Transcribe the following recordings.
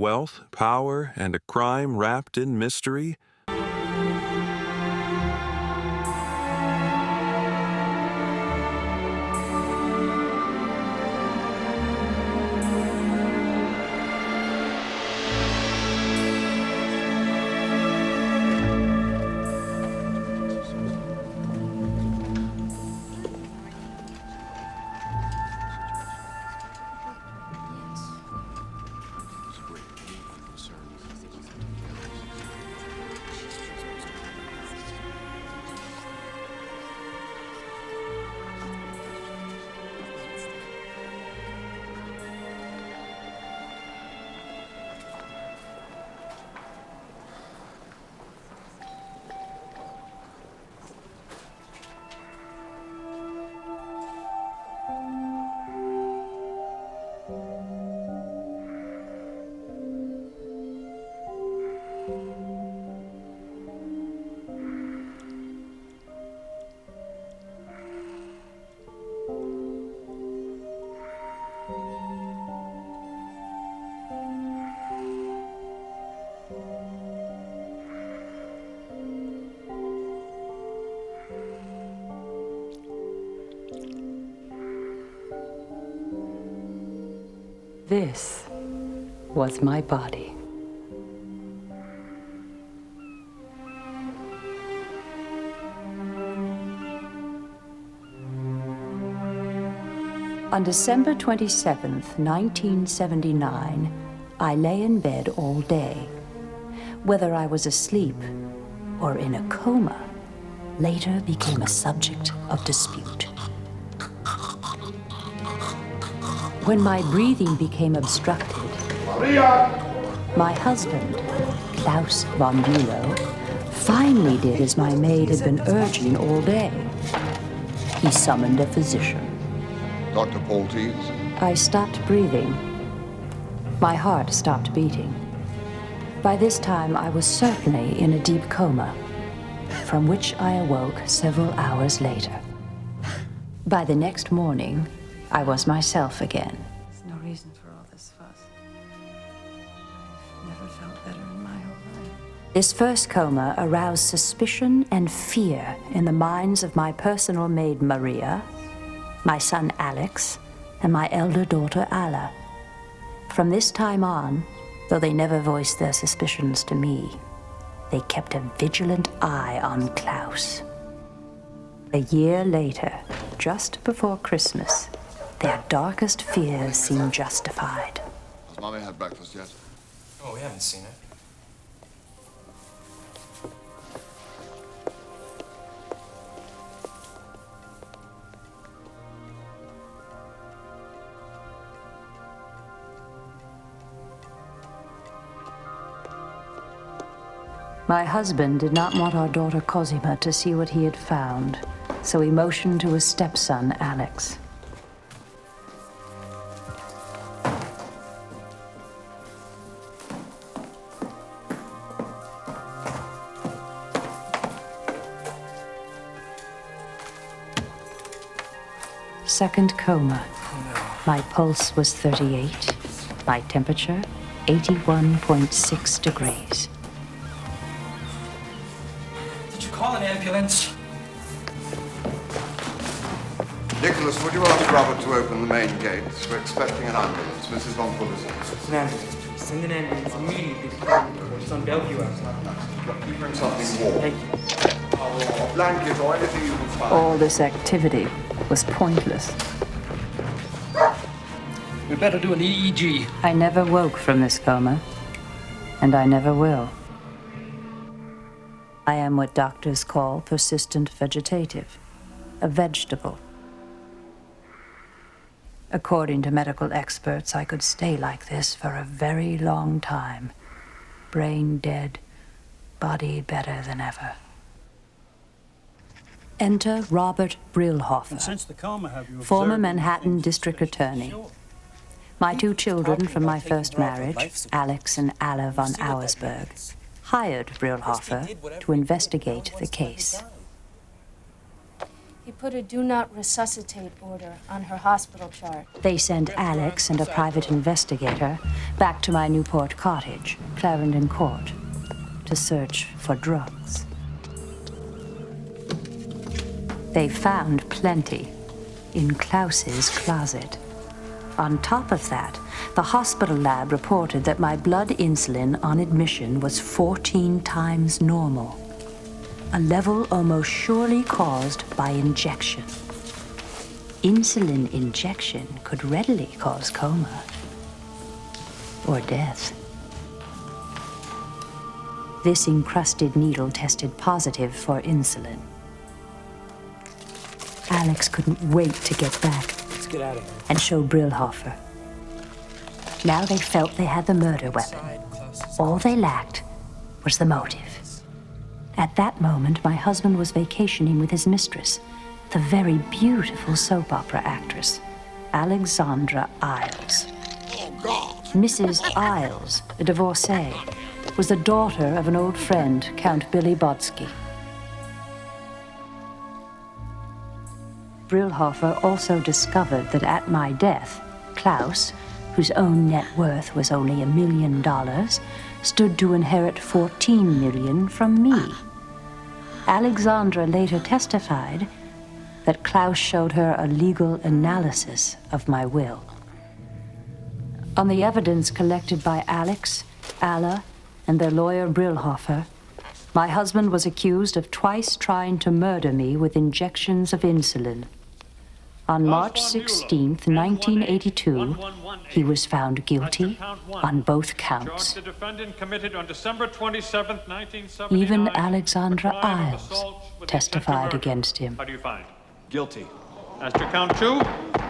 wealth, power, and a crime wrapped in mystery? This was my body. On December 27th, 1979, I lay in bed all day. Whether I was asleep or in a coma later became a subject of dispute. When my breathing became obstructed, my husband, Claus von Bülow, finally did as my maid had been urging all day. He summoned a physician. Dr. Poltees? I stopped breathing. My heart stopped beating. By this time, I was certainly in a deep coma, from which I awoke several hours later. By the next morning, I was myself again. There's no reason for all this fuss. I've never felt better in my whole life. This first coma aroused suspicion and fear in the minds of my personal maid Maria, my son Alex, and my elder daughter Alla. From this time on, though they never voiced their suspicions to me, they kept a vigilant eye on Claus. A year later, just before Christmas, their darkest fears seemed justified. Has Mommy had breakfast yet? Oh, we haven't seen it. My husband did not want our daughter Cosima to see what he had found, so he motioned to his stepson, Alex. Second coma. My pulse was 38, my temperature 81.6 degrees. Did you call an ambulance? Nicholas, would you ask Robert to open the main gates? We're expecting an ambulance. Mrs. von Bülow. It's an ambulance. Send an ambulance immediately. It's on Bellevue outside. You bring something warm. Thank you. A blanket or anything you can find. All this activity was pointless. We better do an EEG. I never woke from this coma, and I never will. I am what doctors call persistent vegetative, a vegetable. According to medical experts, I could stay like this for a very long time. Brain dead, body better than ever. Enter Robert Brillhofer, former Manhattan district attorney. My two children from my first marriage, Alex and Alla von Auersberg, hired Brillhofer to investigate the case. He put a do not resuscitate order on her hospital chart. They sent Alex and a private investigator back to my Newport cottage, Clarendon Court, to search for drugs. They found plenty in Klaus's closet. On top of that, the hospital lab reported that my blood insulin on admission was 14 times normal, a level almost surely caused by injection. Insulin injection could readily cause coma or death. This encrusted needle tested positive for insulin. Alex couldn't wait to get back. Let's get out of here. And show Brillhofer. Now they felt they had the murder weapon. All they lacked was the motive. At that moment, my husband was vacationing with his mistress, the very beautiful soap opera actress, Alexandra Isles. Mrs. Isles, a divorcee, was the daughter of an old friend, Count Billy Bodsky. Brillhofer also discovered that at my death, Claus, whose own net worth was only $1 million, stood to inherit $14 million from me. Alexandra later testified that Claus showed her a legal analysis of my will. On the evidence collected by Alex, Alla, and their lawyer Brillhofer, my husband was accused of twice trying to murder me with injections of insulin. On March 16, 1982, he was found guilty on both counts. The defendant committed on December 27, 1979. Even Alexandra Isles testified against him. How do you find? Guilty. As to count 2,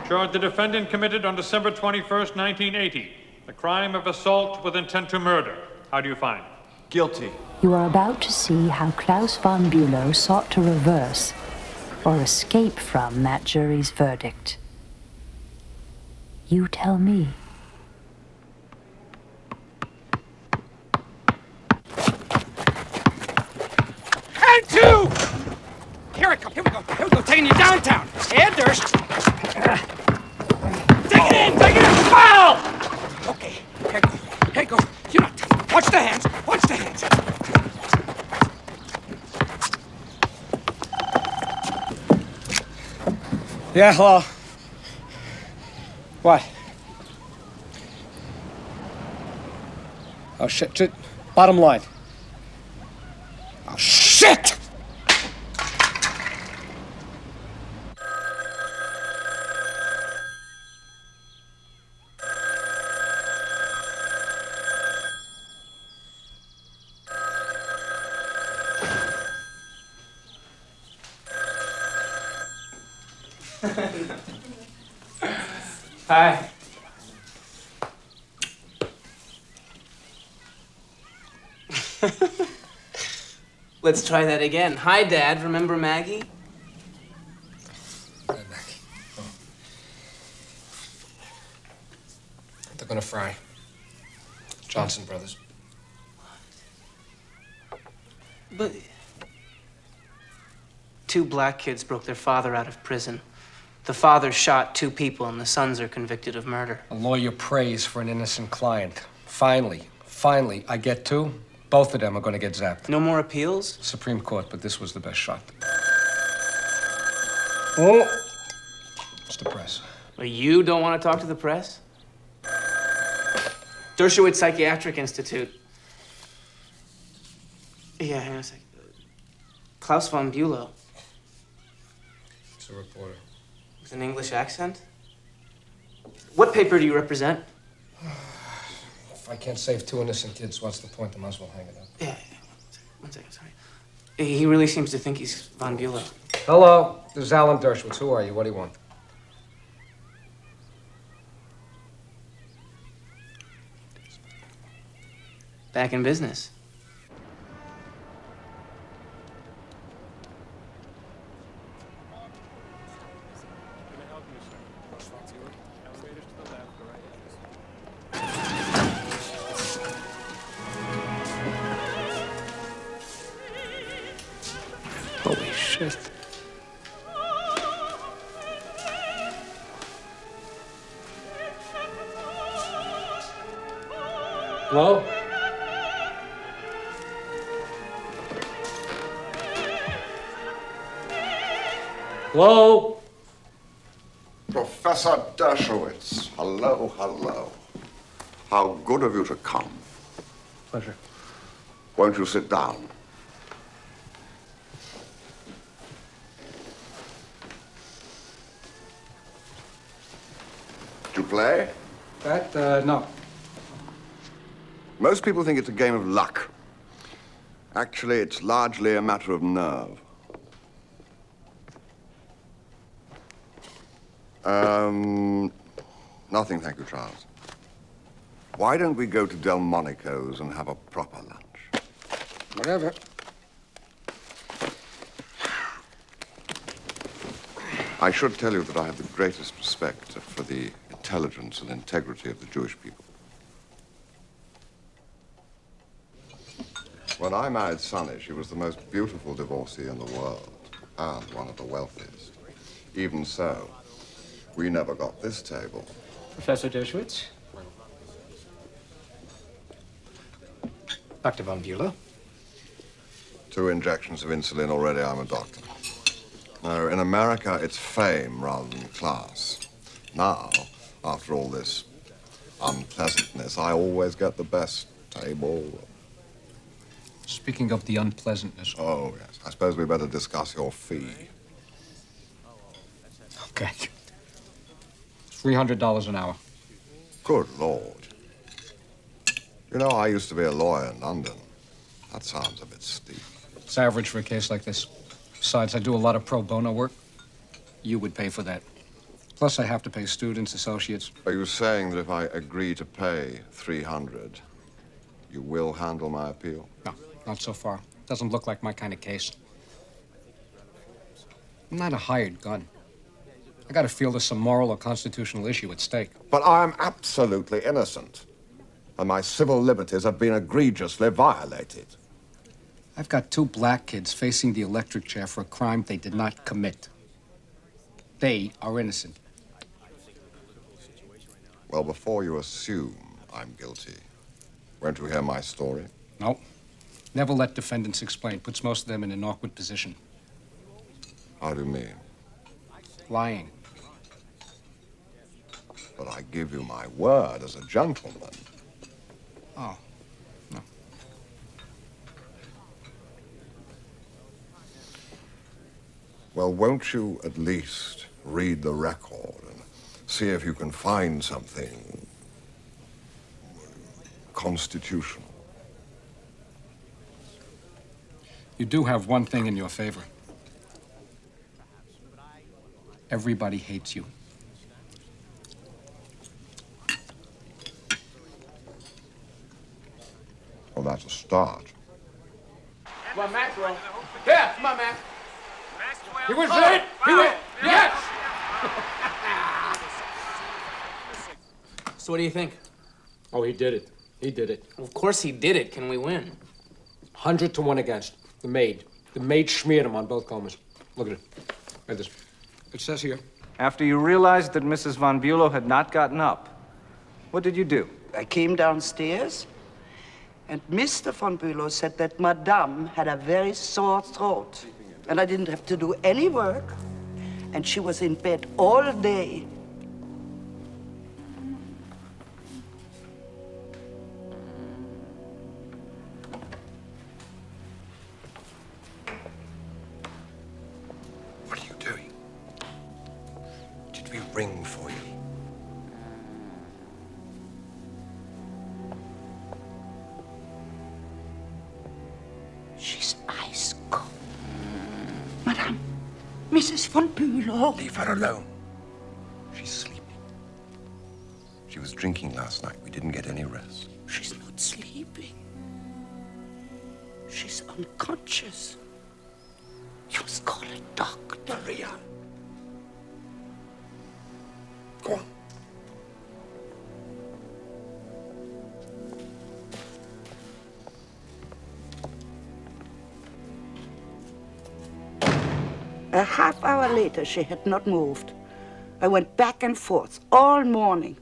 charge the defendant committed on December 21st, 1980, the crime of assault with intent to murder. How do you find? Guilty. You are about to see how Claus von Bülow sought to reverse or escape from that jury's verdict. You tell me. And 2! Here it comes. Here we go. Taking you downtown. And Dersh. Take it in. Foul! Okay. Here it goes. You're not taking. Watch the hands. Yeah, hello. What? Oh, shit. Bottom line. Oh, shit! Hi. Let's try that again. Hi, Dad. Remember Maggie? Maggie. Oh. They're gonna fry. Johnson Brothers. But 2 black kids broke their father out of prison. The father shot 2 people, and the sons are convicted of murder. A lawyer prays for an innocent client. Finally, I get 2. Both of them are gonna get zapped. No more appeals? Supreme Court, but this was the best shot. Oh, it's the press. Well, you don't want to talk to the press? Dershowitz Psychiatric Institute. Yeah, hang on a sec. Claus von Bülow. It's a reporter. With an English accent? What paper do you represent? If I can't save 2 innocent kids, what's the point? I might as well hang it up. Yeah. One second, sorry. He really seems to think he's von Bülow. Hello, this is Alan Dershowitz. Who are you? What do you want? Back in business. Holy shit. Hello? Hello? Professor Dershowitz. Hello, hello. How good of you to come. Pleasure. Won't you sit down? Do you play? That, no. Most people think it's a game of luck. Actually, it's largely a matter of nerve. Nothing, thank you, Charles. Why don't we go to Delmonico's and have a proper lunch? Whatever. I should tell you that I have the greatest respect for the intelligence and integrity of the Jewish people. When I married Sunny, she was the most beautiful divorcee in the world, and one of the wealthiest. Even so, we never got this table. Professor Dershowitz? Dr. von Bülow? 2 injections of insulin already, I'm a doctor. No, in America, it's fame rather than class. Now, after all this unpleasantness, I always get the best table. Speaking of the unpleasantness. Oh, yes. I suppose we better discuss your fee. Okay. $300 an hour. Good Lord. You know, I used to be a lawyer in London. That sounds a bit steep. It's average for a case like this. Besides, I do a lot of pro bono work. You would pay for that. Plus, I have to pay students, associates. Are you saying that if I agree to pay $300, you will handle my appeal? No, not so far. Doesn't look like my kind of case. I'm not a hired gun. I gotta feel there's some moral or constitutional issue at stake. But I am absolutely innocent, and my civil liberties have been egregiously violated. I've got 2 black kids facing the electric chair for a crime they did not commit. They are innocent. Well, before you assume I'm guilty, won't you hear my story? No. Never let defendants explain. Puts most of them in an awkward position. How do you mean? Lying. But I give you my word as a gentleman. Oh, no. Well, won't you at least read the record and see if you can find something constitutional? You do have one thing in your favor. Everybody hates you. Well, that's a start. Come on, Maxwell. Yeah, come on, Max. He was it! He went! Yes! So what do you think? Oh, he did it. He did it. Of course he did it. Can we win? 100 to 1 against. The maid. The maid smeared him on both combers. Look at it. Read this. It says here. After you realized that Mrs. von Bülow had not gotten up, what did you do? I came downstairs, and Mr. von Bülow said that Madame had a very sore throat, and I didn't have to do any work, and she was in bed all day. What are you doing? Did we ring for you? She's ice cold. Madame, Mrs. von Bülow. Leave her alone. She's sleeping. She was drinking last night. We didn't get any rest. She's not sleeping. She's unconscious. You must call a doctor. Maria. Go on. A half hour later, she had not moved. I went back and forth all morning.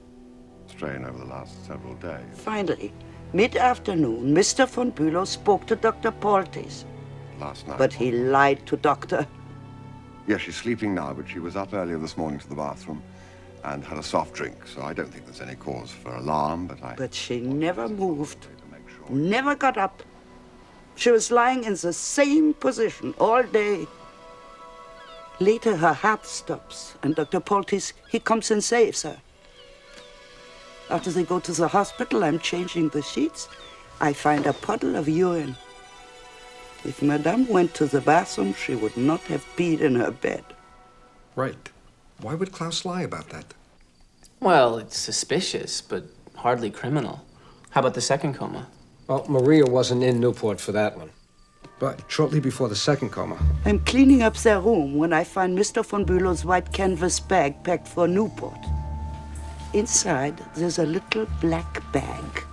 Strain over the last several days. Finally, Mid-afternoon, Mr. von Bülow spoke to Dr. Poltes. Last night. But he lied to Doctor. Yes, she's sleeping now, but she was up earlier this morning to the bathroom and had a soft drink, so I don't think there's any cause for alarm, But she never moved, never got up. She was lying in the same position all day. Later, her heart stops, and Dr. Poltes, he comes and saves her. After they go to the hospital, I'm changing the sheets. I find a puddle of urine. If Madame went to the bathroom, she would not have peed in her bed. Right. Why would Claus lie about that? Well, it's suspicious, but hardly criminal. How about the second coma? Well, Maria wasn't in Newport for that one. But shortly before the second coma. I'm cleaning up their room when I find Mr. von Bülow's white canvas bag packed for Newport. Inside, there's a little black bag.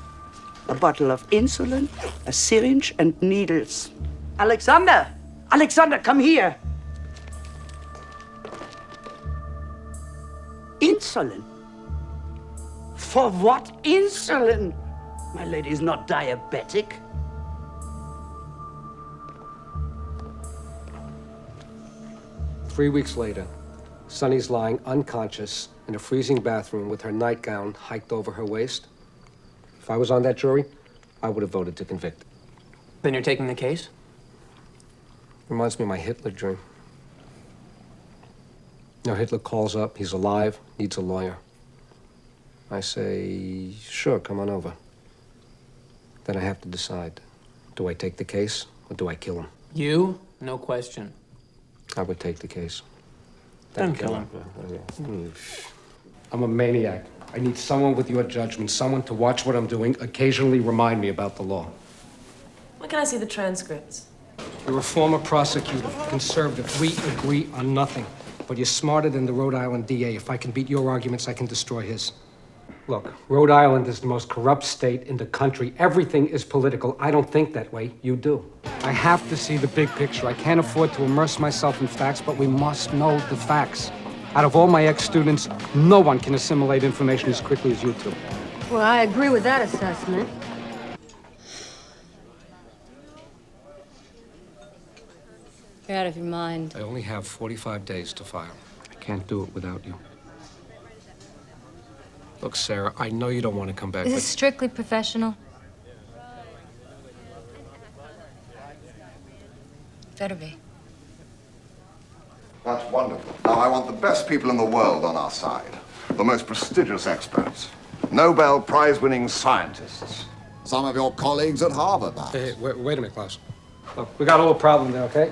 A bottle of insulin, a syringe, and needles. Alexander! Alexander, come here! Insulin? For what insulin? My lady's not diabetic. Three weeks later, Sunny's lying unconscious in a freezing bathroom with her nightgown hiked over her waist. If I was on that jury, I would have voted to convict. Then you're taking the case? Reminds me of my Hitler dream. You know, Hitler calls up, he's alive, needs a lawyer. I say, sure, come on over. Then I have to decide. Do I take the case or do I kill him? You? No question. I would take the case. Then kill him. I'm a maniac. I need someone with your judgment, someone to watch what I'm doing, occasionally remind me about the law. When can I see the transcripts? You're a former prosecutor, conservative. We agree on nothing. But you're smarter than the Rhode Island DA. If I can beat your arguments, I can destroy his. Look, Rhode Island is the most corrupt state in the country. Everything is political. I don't think that way. You do. I have to see the big picture. I can't afford to immerse myself in facts, but we must know the facts. Out of all my ex-students, no one can assimilate information as quickly as you two. Well, I agree with that assessment. You're out of your mind. I only have 45 days to file. I can't do it without you. Look, Sarah, I know you don't want to come back, Is but... this strictly professional? Better be. That's wonderful. Now, I want the best people in the world on our side. The most prestigious experts. Nobel Prize-winning scientists. Some of your colleagues at Harvard, perhaps. Hey, wait a minute, Claus. Look, we got a little problem there, okay?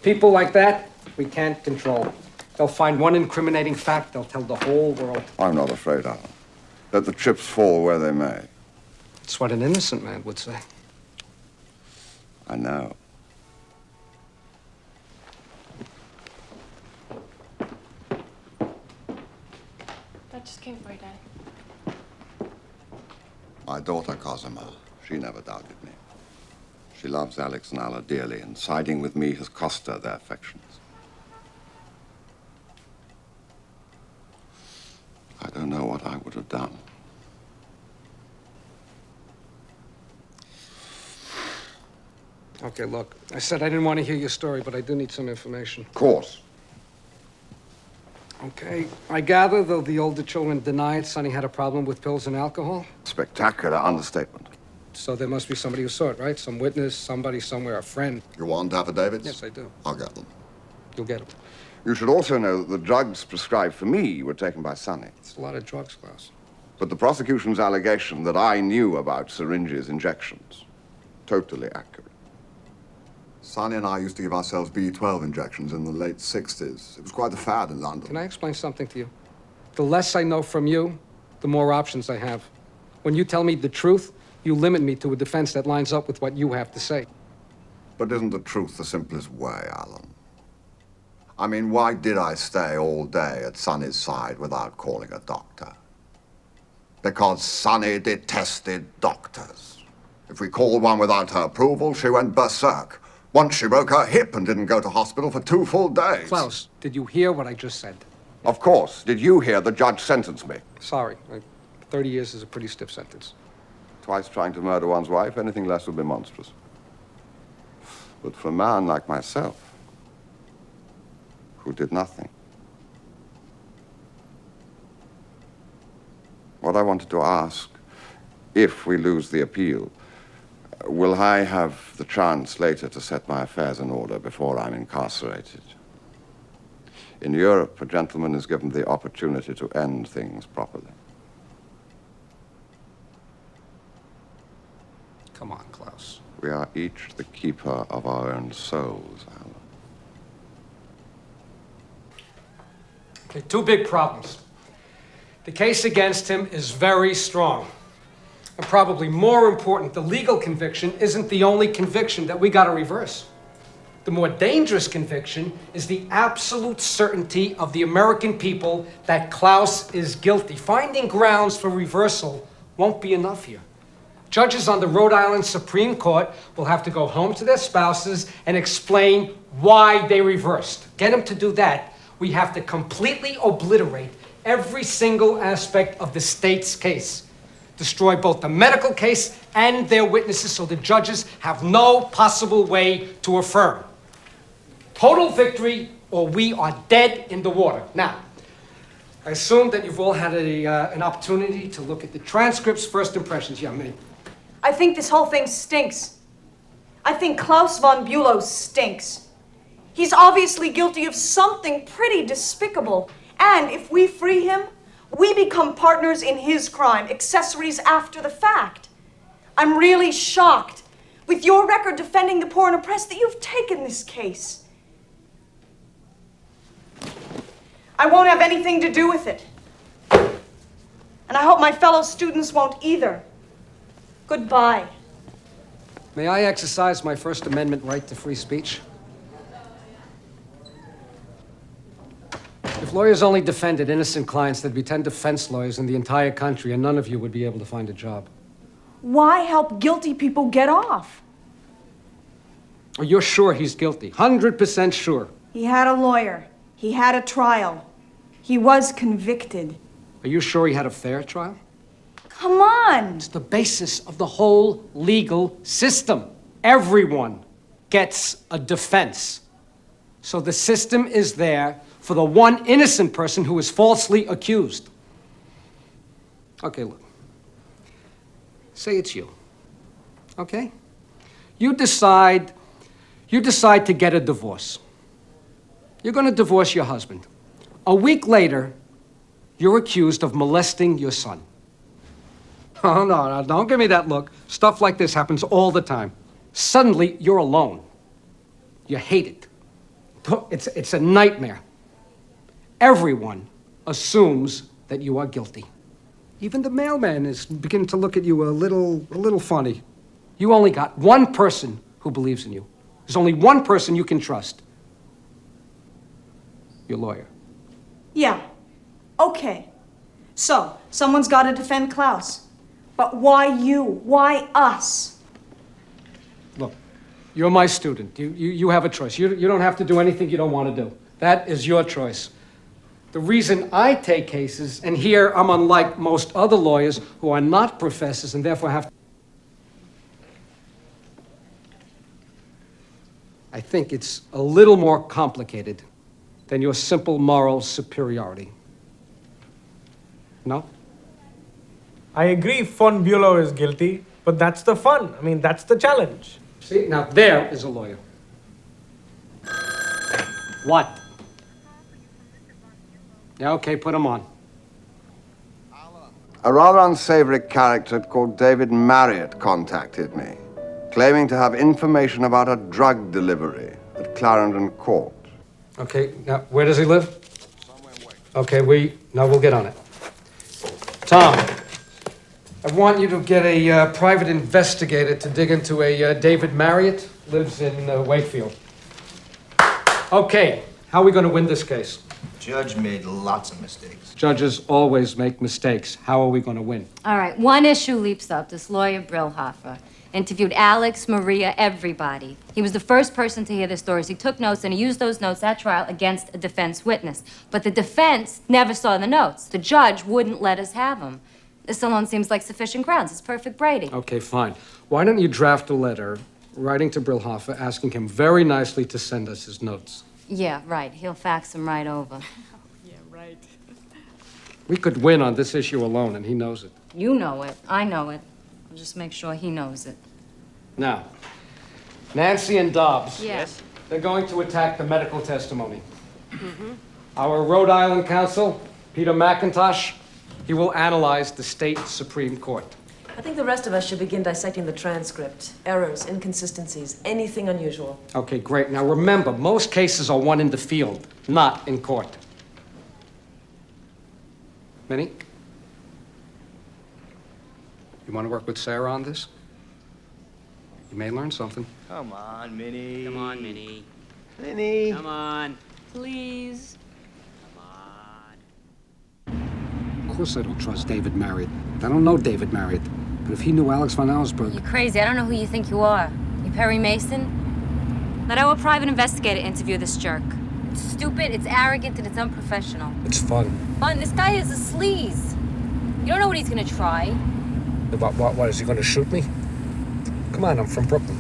People like that, we can't control. They'll find one incriminating fact, they'll tell the whole world. I'm not afraid, Alan. Let the chips fall where they may. It's what an innocent man would say. I know. That just came for you, Daddy. My daughter, Cosima, she never doubted me. She loves Alex and Alla dearly, and siding with me has cost her their affections. I don't know what I would have done. Okay, look, I said I didn't want to hear your story, but I do need some information. Of course. Okay, I gather, though the older children denied Sonny had a problem with pills and alcohol. Spectacular understatement. So there must be somebody who saw it, right? Some witness, somebody somewhere, a friend. You want affidavits? Yes, I do. I'll get them. You'll get them. You should also know that the drugs prescribed for me were taken by Sonny. It's a lot of drugs, Claus. But the prosecution's allegation that I knew about syringes, injections, totally accurate. Sonny and I used to give ourselves B12 injections in the late 60s. It was quite a fad in London. Can I explain something to you? The less I know from you, the more options I have. When you tell me the truth, you limit me to a defense that lines up with what you have to say. But isn't the truth the simplest way, Alan? I mean, why did I stay all day at Sonny's side without calling a doctor? Because Sonny detested doctors. If we called one without her approval, she went berserk. Once she broke her hip and didn't go to hospital for 2 full days. Claus, did you hear what I just said? Of course. Did you hear the judge sentence me? Sorry. 30 years is a pretty stiff sentence. twice trying to murder one's wife, anything less would be monstrous. But for a man like myself, who did nothing, what I wanted to ask, if we lose the appeal, will I have the chance later to set my affairs in order before I'm incarcerated? In Europe, a gentleman is given the opportunity to end things properly. Come on, Klaus. We are each the keeper of our own souls, Alan. Okay, two big problems. The case against him is very strong. And probably more important, the legal conviction isn't the only conviction that we gotta reverse. The more dangerous conviction is the absolute certainty of the American people that Klaus is guilty. Finding grounds for reversal won't be enough here. Judges on the Rhode Island Supreme Court will have to go home to their spouses and explain why they reversed. Get them to do that, we have to completely obliterate every single aspect of the state's case. Destroy both the medical case and their witnesses so the judges have no possible way to affirm. Total victory, or we are dead in the water. Now, I assume that you've all had an opportunity to look at the transcripts, first impressions. Yeah, me. I think this whole thing stinks. I think Claus von Bülow stinks. He's obviously guilty of something pretty despicable. And if we free him, we become partners in his crime, accessories after the fact. I'm really shocked, with your record defending the poor and oppressed, that you've taken this case. I won't have anything to do with it. And I hope my fellow students won't either. Goodbye. May I exercise my First Amendment right to free speech? If lawyers only defended innocent clients, there'd be 10 defense lawyers in the entire country, and none of you would be able to find a job. Why help guilty people get off? Oh, you're sure he's guilty? 100% sure. He had a lawyer. He had a trial. He was convicted. Are you sure he had a fair trial? Come on! It's the basis of the whole legal system. Everyone gets a defense. So the system is there for the one innocent person who is falsely accused. Okay, look. Say it's you. Okay? You decide to get a divorce. You're going to divorce your husband. A week later, you're accused of molesting your son. Oh, no, don't give me that look. Stuff like this happens all the time. Suddenly, you're alone. You hate it. It's a nightmare. Everyone assumes that you are guilty. Even the mailman is beginning to look at you a little funny. You only got one person who believes in you. There's only one person you can trust. Your lawyer. Yeah. Okay. So, someone's got to defend Klaus. But why you? Why us? Look, you're my student. You have a choice. You don't have to do anything you don't want to do. That is your choice. The reason I take cases, and here I'm unlike most other lawyers who are not professors and therefore have to... I think it's a little more complicated than your simple moral superiority. No? I agree von Bülow is guilty, but that's the fun. I mean, that's the challenge. See, now there is a lawyer. What? Yeah, okay, put him on. A rather unsavory character called David Marriott contacted me, claiming to have information about a drug delivery at Clarendon Court. Okay, now, where does he live? Okay, we'll get on it. Tom, I want you to get a private investigator to dig into a David Marriott, lives in Wakefield. Okay, how are we going to win this case? Judge made lots of mistakes. Judges always make mistakes. How are we going to win? All right, one issue leaps up. This lawyer, Brillhofer, interviewed Alex, Maria, everybody. He was the first person to hear the stories. He took notes, and he used those notes at trial against a defense witness. But the defense never saw the notes. The judge wouldn't let us have them. This alone seems like sufficient grounds. It's perfect Brady. Okay, fine. Why don't you draft a letter writing to Brillhofer asking him very nicely to send us his notes? Yeah, right. He'll fax them right over. Yeah, right. We could win on this issue alone, and he knows it. You know it. I know it. I'll just make sure he knows it. Now, Nancy and Dobbs. Yes. They're going to attack the medical testimony. Our Rhode Island counsel, Peter McIntosh, he will analyze the state Supreme Court. I think the rest of us should begin dissecting the transcript. Errors, inconsistencies, anything unusual. Okay, great. Now remember, most cases are won in the field, not in court. Minnie? You want to work with Sarah on this? You may learn something. Come on, Minnie. Come on, Minnie. Minnie. Come on. Please. Of course I don't trust David married. I don't know David married. But if he knew Alex von Auersberg... You're crazy. I don't know who you think you are. You Perry Mason? Let our private investigator interview this jerk. It's stupid, it's arrogant, and it's unprofessional. It's fun. Fun? This guy is a sleaze. You don't know what he's gonna try. What, is he going to shoot me? Come on, I'm from Brooklyn.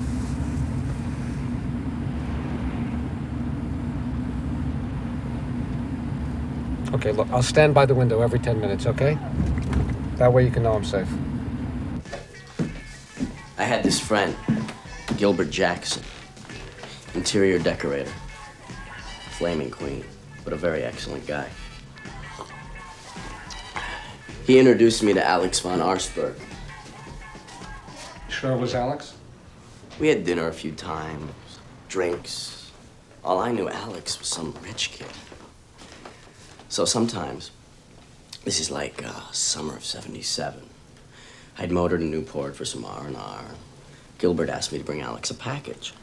Okay, look, I'll stand by the window every 10 minutes, okay? That way you can know I'm safe. I had this friend, Gilbert Jackson, interior decorator, flaming queen, but a very excellent guy. He introduced me to Alex von Auersberg. Sure it was Alex? We had dinner a few times, drinks. All I knew Alex was some rich kid. So sometimes, this is like summer of '77. I'd motored to Newport for some R&R. Gilbert asked me to bring Alex a package.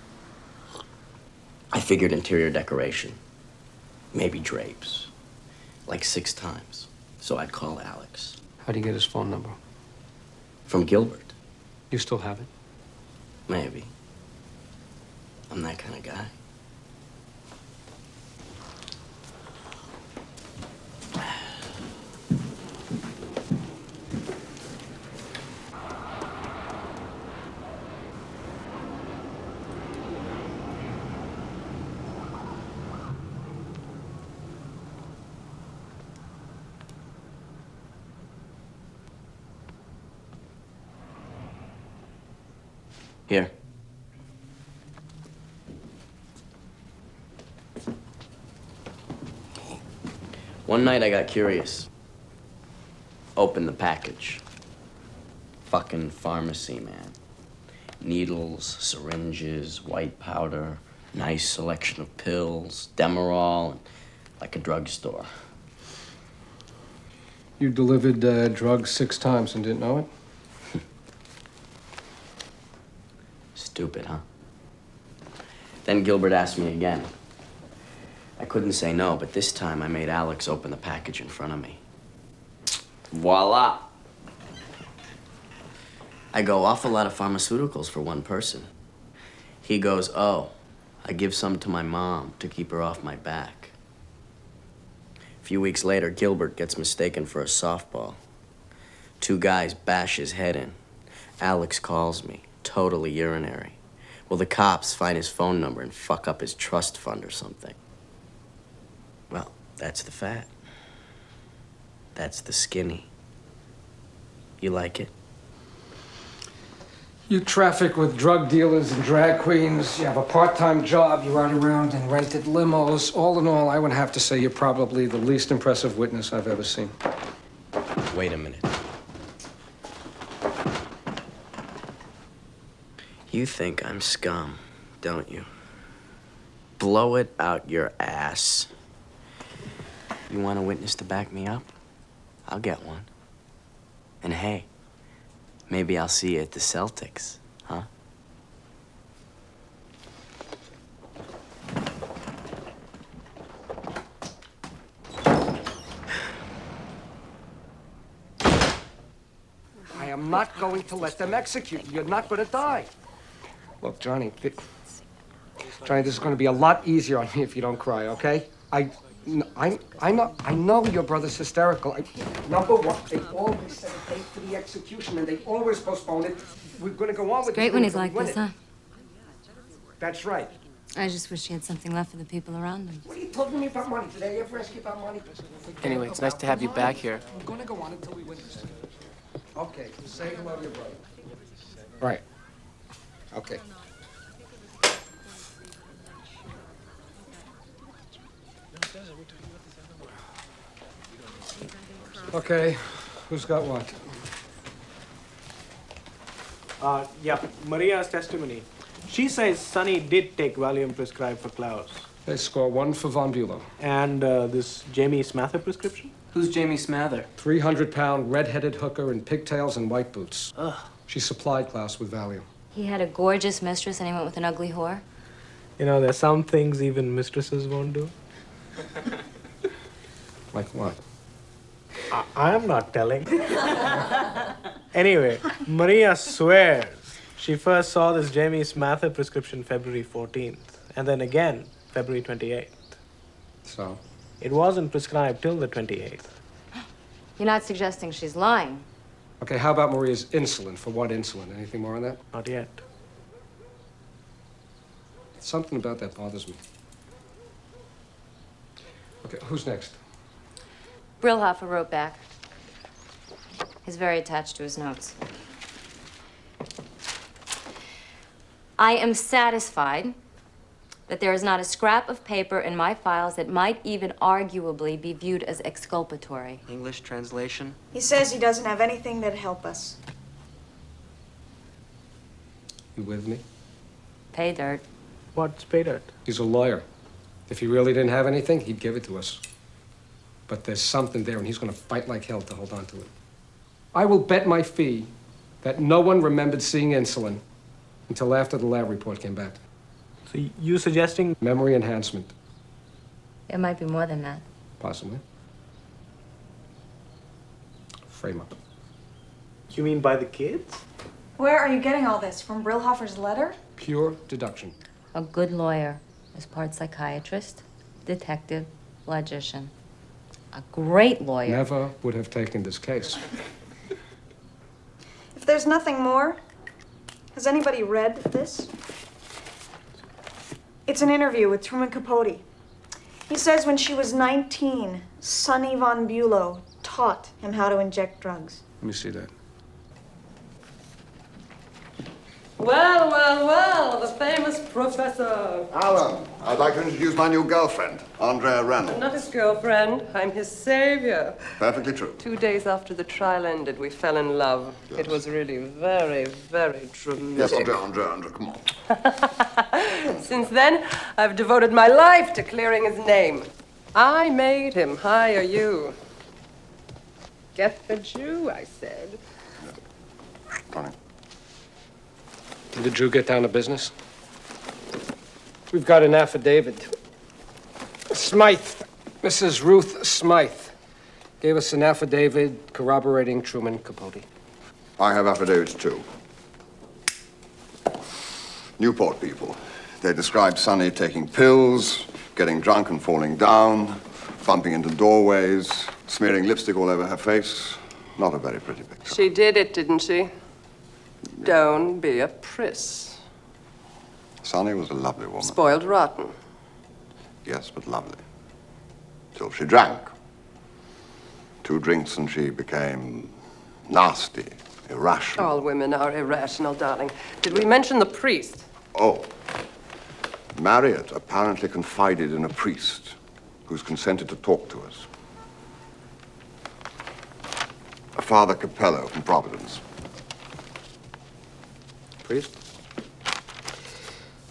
I figured interior decoration, maybe drapes, like 6 times. So I'd call Alex. How'd you get his phone number? From Gilbert. You still have it? Maybe. I'm that kind of guy. Here. One night I got curious. Opened the package. Fucking pharmacy, man. Needles, syringes, white powder, nice selection of pills, Demerol, like a drugstore. You delivered drugs 6 times and didn't know it? Stupid, huh? Then Gilbert asked me again. I couldn't say no, but this time I made Alex open the package in front of me. Voila! I go, awful lot of pharmaceuticals for one person. He goes, oh, I give some to my mom to keep her off my back. A few weeks later, Gilbert gets mistaken for a softball. 2 guys bash his head in. Alex calls me. Totally urinary. Well, the cops find his phone number and fuck up his trust fund or something. Well, that's the fat. That's the skinny. You like it? You traffic with drug dealers and drag queens. You have a part-time job. You ride around in rented limos. All in all, I would have to say you're probably the least impressive witness I've ever seen. Wait a minute. You think I'm scum, don't you? Blow it out your ass. You want a witness to back me up? I'll get one. And hey, maybe I'll see you at the Celtics, huh? I am not going to let them execute you. You're not going to die. Look, Johnny, this is going to be a lot easier on me if you don't cry, okay? No, I know your brother's hysterical. Number one, they always set a date for the execution, and they always postpone it. We're going to go on with It's great when he's like this, huh? That's right. I just wish he had something left for the people around him. What are you talking to me about money? Did I ever ask you about money? Anyway, it's nice to have you back here. We're going to go on until we win this. Okay, say hello to your brother. Right. Okay. Okay, who's got what? Yeah, Maria's testimony. She says Sunny did take Valium prescribed for Klaus. They score 1 for Von Bülow. And this Jamie Smather prescription? Who's Jamie Smather? 300-pound red-headed hooker in pigtails and white boots. Ugh. She supplied Klaus with Valium. He had a gorgeous mistress and he went with an ugly whore. You know, there's some things even mistresses won't do. Like what? I'm not telling. Anyway, Maria swears she first saw this Jamie Smather prescription February 14th, and then again February 28th. So? It wasn't prescribed till the 28th. You're not suggesting she's lying. Okay, how about Maria's insulin? For what insulin? Anything more on that? Not yet. Something about that bothers me. Okay, who's next? Brillhofer wrote back. He's very attached to his notes. I am satisfied that there is not a scrap of paper in my files that might even arguably be viewed as exculpatory. English translation? He says he doesn't have anything that'd help us. You with me? Pay dirt. What's pay dirt? He's a lawyer. If he really didn't have anything, he'd give it to us. But there's something there, and he's going to fight like hell to hold on to it. I will bet my fee that no one remembered seeing insulin until after the lab report came back. So you suggesting? Memory enhancement. It might be more than that. Possibly. Frame up. You mean by the kids? Where are you getting all this? From Brillhofer's letter? Pure deduction. A good lawyer is part psychiatrist, detective, logician. A great lawyer. Never would have taken this case. If there's nothing more, has anybody read this? It's an interview with Truman Capote. He says when she was 19, Sunny von Bülow taught him how to inject drugs. Let me see that. Well, well, well, the famous professor. Alan, I'd like to introduce my new girlfriend, Andrea I'm Reynolds. not his girlfriend. I'm his savior. Perfectly true. 2 days after the trial ended, we fell in love. Yes. It was really very, very dramatic. Yes, Andrea, come on. Since then, I've devoted my life to clearing his name. I made him hire you. Get the Jew, I said. Funny. Did the Jew get down to business? We've got an affidavit. Smythe, Mrs. Ruth Smythe, gave us an affidavit corroborating Truman Capote. I have affidavits, too. Newport people. They described Sunny taking pills, getting drunk and falling down, bumping into doorways, smearing lipstick all over her face. Not a very pretty picture. She did it, didn't she? Don't be a priss. Sunny was a lovely woman. Spoiled rotten. Yes, but lovely. Till she drank. 2 drinks and she became nasty, irrational. All women are irrational, darling. Did we mention the priest? Oh. Marriott apparently confided in a priest who's consented to talk to us. Father Capello from Providence. Priest?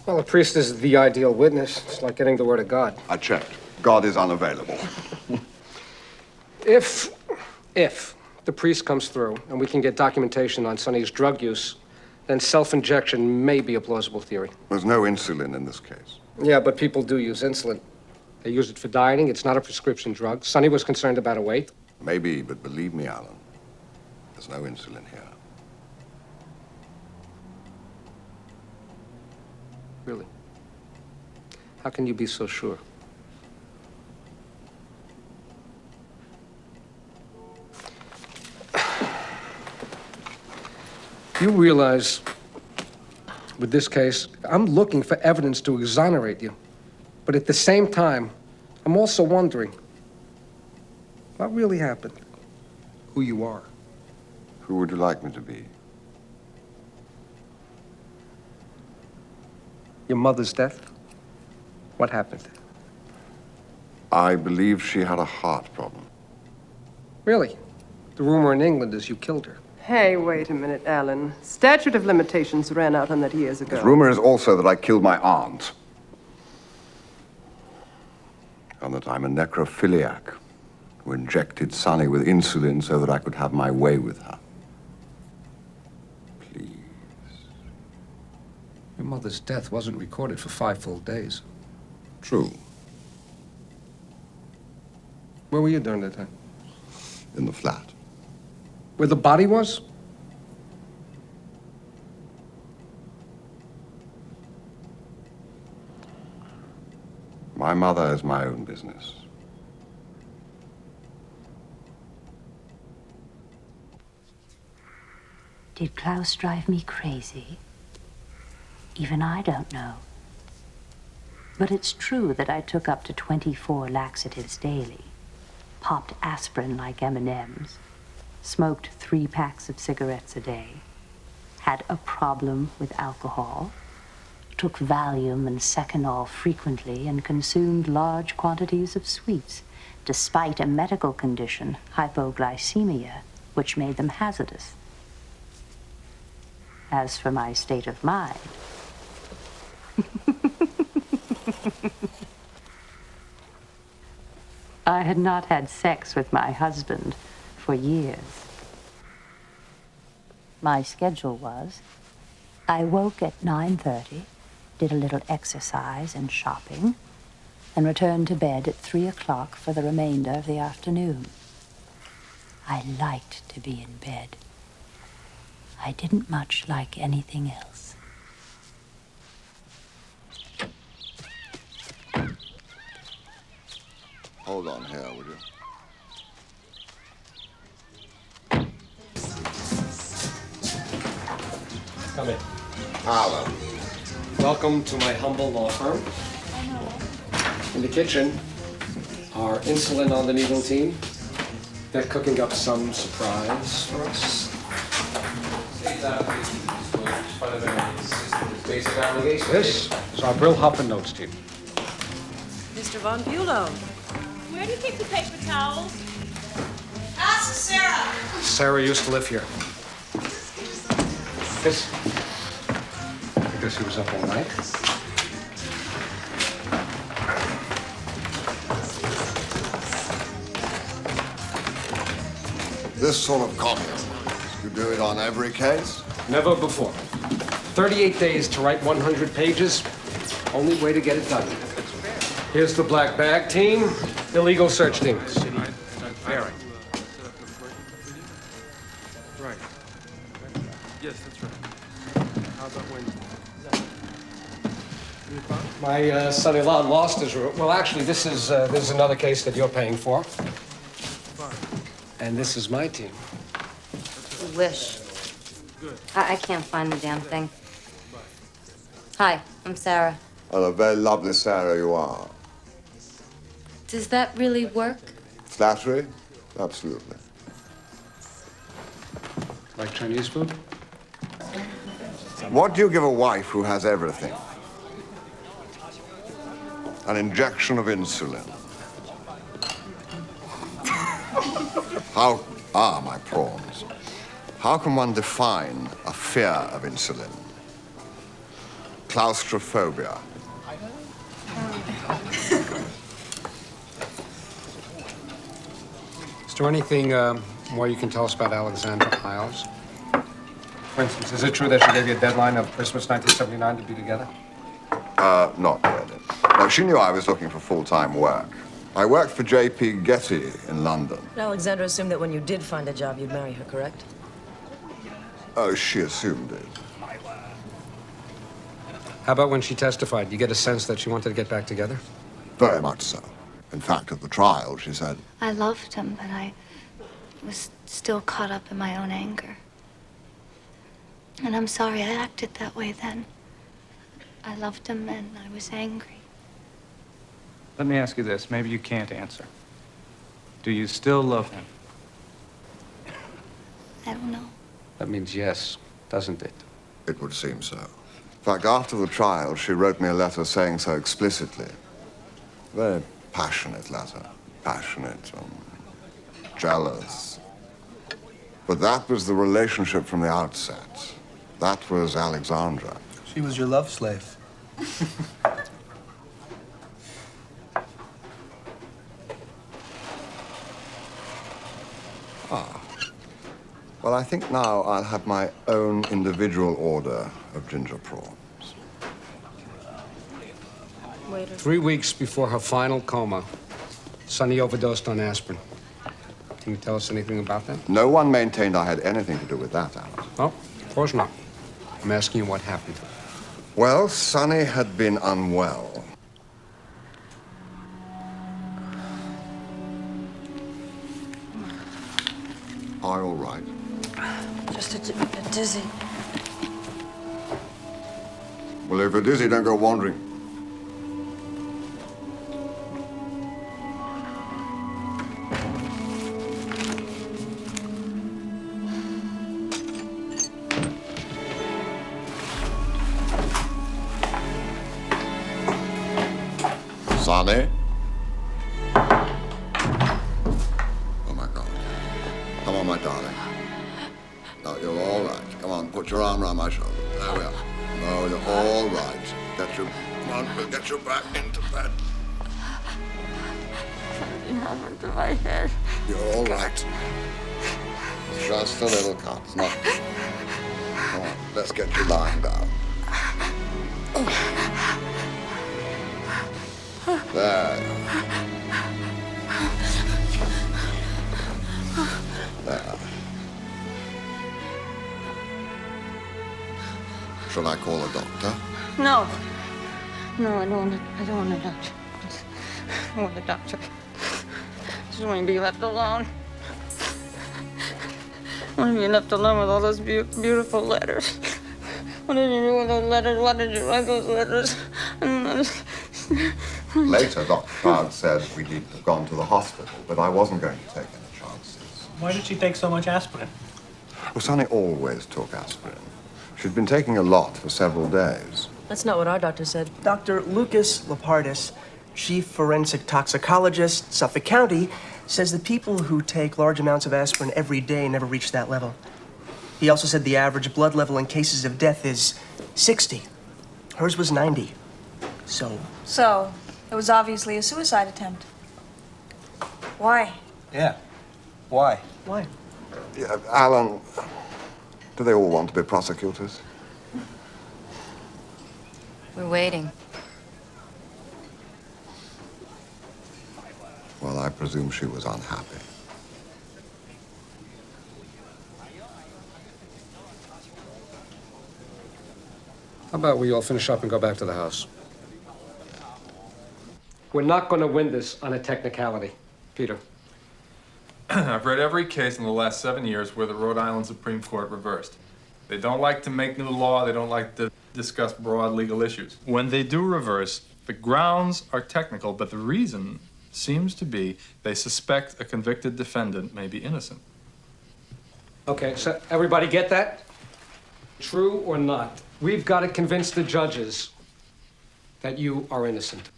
Well, a priest is the ideal witness. It's like getting the word of God. I checked. God is unavailable. If the priest comes through and we can get documentation on Sunny's drug use, then self-injection may be a plausible theory. There's no insulin in this case. Yeah, but people do use insulin. They use it for dieting. It's not a prescription drug. Sunny was concerned about her weight. Maybe, but believe me, Alan, there's no insulin here. Really? How can you be so sure? You realize, with this case, I'm looking for evidence to exonerate you. But at the same time, I'm also wondering, what really happened? Who you are. Who would you like me to be? Your mother's death? What happened? I believe she had a heart problem. Really? The rumor in England is you killed her. Hey, wait a minute, Alan. Statute of limitations ran out on that years ago. The rumor is also that I killed my aunt. And that I'm a necrophiliac who injected Sunny with insulin so that I could have my way with her. Please. Your mother's death wasn't recorded for 5 full days. True. Where were you during that time? In the flat. Where the body was? My mother is my own business. Did Klaus drive me crazy? Even I don't know. But it's true that I took up to 24 laxatives daily, popped aspirin like M&Ms, smoked 3 packs of cigarettes a day, had a problem with alcohol, took Valium and Seconal frequently, and consumed large quantities of sweets, despite a medical condition, hypoglycemia, which made them hazardous. As for my state of mind, I had not had sex with my husband for years. My schedule was, I woke at 9:30, did a little exercise and shopping, and returned to bed at 3 o'clock for the remainder of the afternoon. I liked to be in bed. I didn't much like anything else. Hold on here, would you? Come in. Alan. Welcome to my humble law firm. In the kitchen, our insulin on the needle team. They're cooking up some surprise for us. This is our Brill Hopper notes team. Mr. von Bülow. Where do you keep the paper towels? Ask Sarah. Sarah used to live here. Yes. I guess he was up all night. This sort of copy, you do it on every case? Never before. 38 days to write 100 pages. Only way to get it done. Here's the black bag team, illegal search team. Right. Yes, that's right. How about Wednesday? My son-in-law lost his room. Well, actually, this is another case that you're paying for. And this is my team. Wish. I can't find the damn thing. Hi, I'm Sarah. Well, a very lovely Sarah you are. Does that really work? Flattery? Absolutely. Like Chinese food? What do you give a wife who has everything? An injection of insulin. How are my prawns? How can one define a fear of insulin? Claustrophobia. Is there anything more you can tell us about Alexandra Isles? For instance, is it true that she gave you a deadline of Christmas 1979 to be together? Not really. No, she knew I was looking for full-time work. I worked for J.P. Getty in London. Alexandra assumed that when you did find a job, you'd marry her, correct? Oh, she assumed it. How about when she testified? You get a sense that she wanted to get back together? Very much so. In fact, at the trial, she said, I loved him, but I was still caught up in my own anger. And I'm sorry I acted that way then. I loved him and I was angry. Let me ask you this. Maybe you can't answer. Do you still love him? I don't know. That means yes, doesn't it? It would seem so. In fact, after the trial, she wrote me a letter saying so explicitly. Very passionate letter. Passionate, jealous. But that was the relationship from the outset. That was Alexandra. She was your love slave. Ah. Well, I think now I'll have my own individual order of ginger prawns. Waiter. 3 weeks before her final coma, Sunny overdosed on aspirin. Can you tell us anything about that? No one maintained I had anything to do with that, Alan. Oh, of course not. I'm asking you what happened. Well, Sunny had been unwell. Are you all right? Just a bit dizzy. Well, if you're dizzy, don't go wandering. Sunny? Oh, my God. Come on, my darling. No, you're all right. Come on, put your arm around my shoulder. There we are. No, you're all right. Come on, we'll get you back into bed. Something happened to my head. You're all right. Just a little cut. It's not. Come on, let's get you lying down. There. There. Shall I call a doctor? No. No, I don't want a doctor. I don't want a doctor. I just want to be left alone. I want to be left alone with all those beautiful letters. What did you do with those letters? Why did you write those letters? Later, Dr. Cloud said we needn't have gone to the hospital, but I wasn't going to take any chances. Why did she take so much aspirin? Well, Sunny always took aspirin. She'd been taking a lot for several days. That's not what our doctor said. Dr. Lucas Lapardis, chief forensic toxicologist, Suffolk County, says that people who take large amounts of aspirin every day never reach that level. He also said the average blood level in cases of death is 60. Hers was 90. So, it was obviously a suicide attempt. Why? yeah. Why? Why? Yeah, Alan, do they all want to be prosecutors? We're waiting. Well, I presume she was unhappy. How about we all finish up and go back to the house? We're not going to win this on a technicality. Peter. I've read every case in the last 7 years where the Rhode Island Supreme Court reversed. They don't like to make new law. They don't like to discuss broad legal issues. When they do reverse, the grounds are technical, but the reason seems to be they suspect a convicted defendant may be innocent. Okay, so everybody get that? True or not, we've got to convince the judges that you are innocent.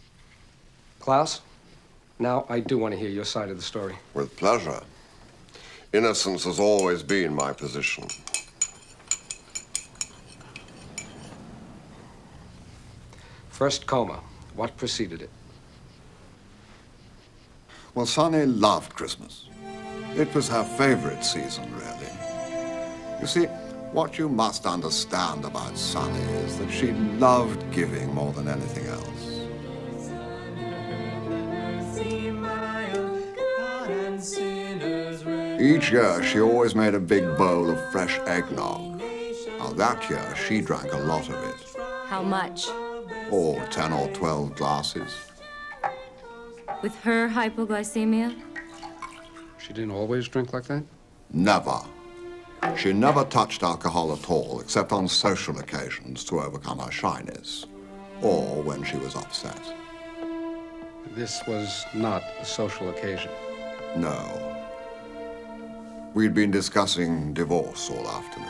Klaus, now I do want to hear your side of the story. With pleasure. Innocence has always been my position. First coma. What preceded it? Well, Sunny loved Christmas. It was her favorite season, really. You see, what you must understand about Sunny is that she loved giving more than anything else. Each year, she always made a big bowl of fresh eggnog. Now, that year, she drank a lot of it. How much? Oh, 10 or 12 glasses. With her hypoglycemia? She didn't always drink like that? Never. She never touched alcohol at all, except on social occasions to overcome her shyness, or when she was upset. This was not a social occasion. No. We'd been discussing divorce all afternoon.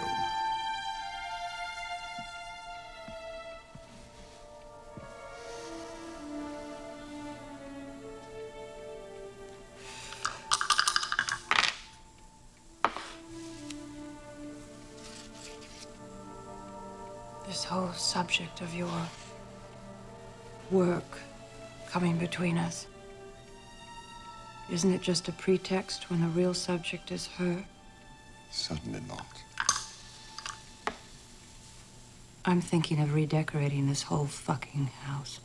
This whole subject of your work coming between us, isn't it just a pretext when the real subject is her? Certainly not. I'm thinking of redecorating this whole fucking house.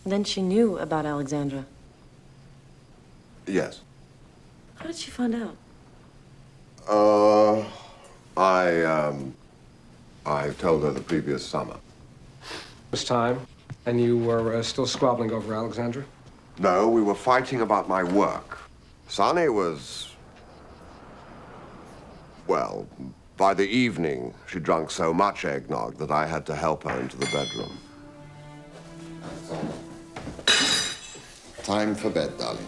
Then she knew about Alexandra. Yes. How did she find out? I told her the previous summer. This time, and you were still squabbling over Alexandra? No, we were fighting about my work. Sunny was... Well, by the evening, she drank so much eggnog that I had to help her into the bedroom. Time for bed, darling.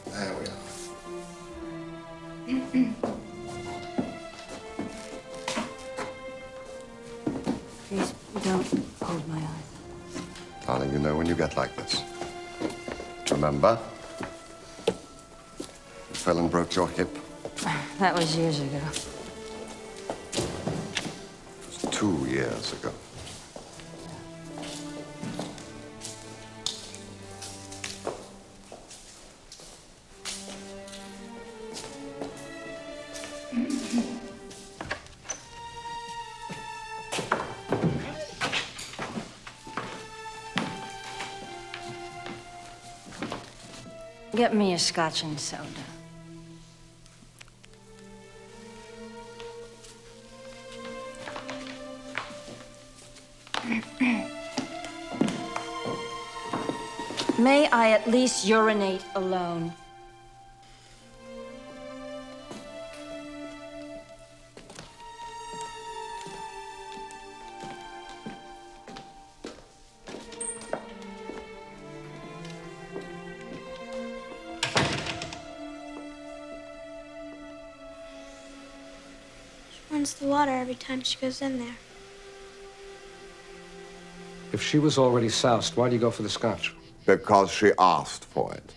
There we are. Please, don't hold my eye. Darling, you know when you get like this. Remember? You fell and broke your hip. That was years ago. It was 2 years ago. Get me a scotch and soda. May I at least urinate alone? Runs the water every time she goes in there. If she was already soused, why do you go for the scotch? Because she asked for it.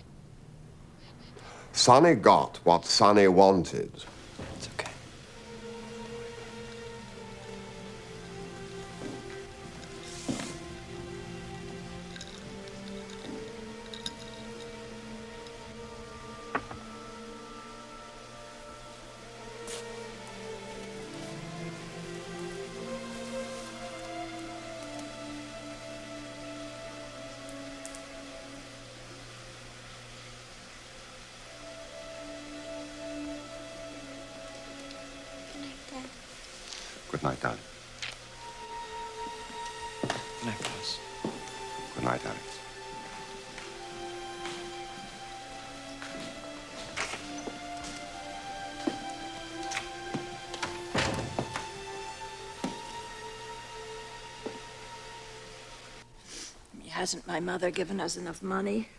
Sunny got what Sunny wanted. It's okay. Good night, darling. Good night, Claus. Good night, Alex. Hasn't my mother given us enough money?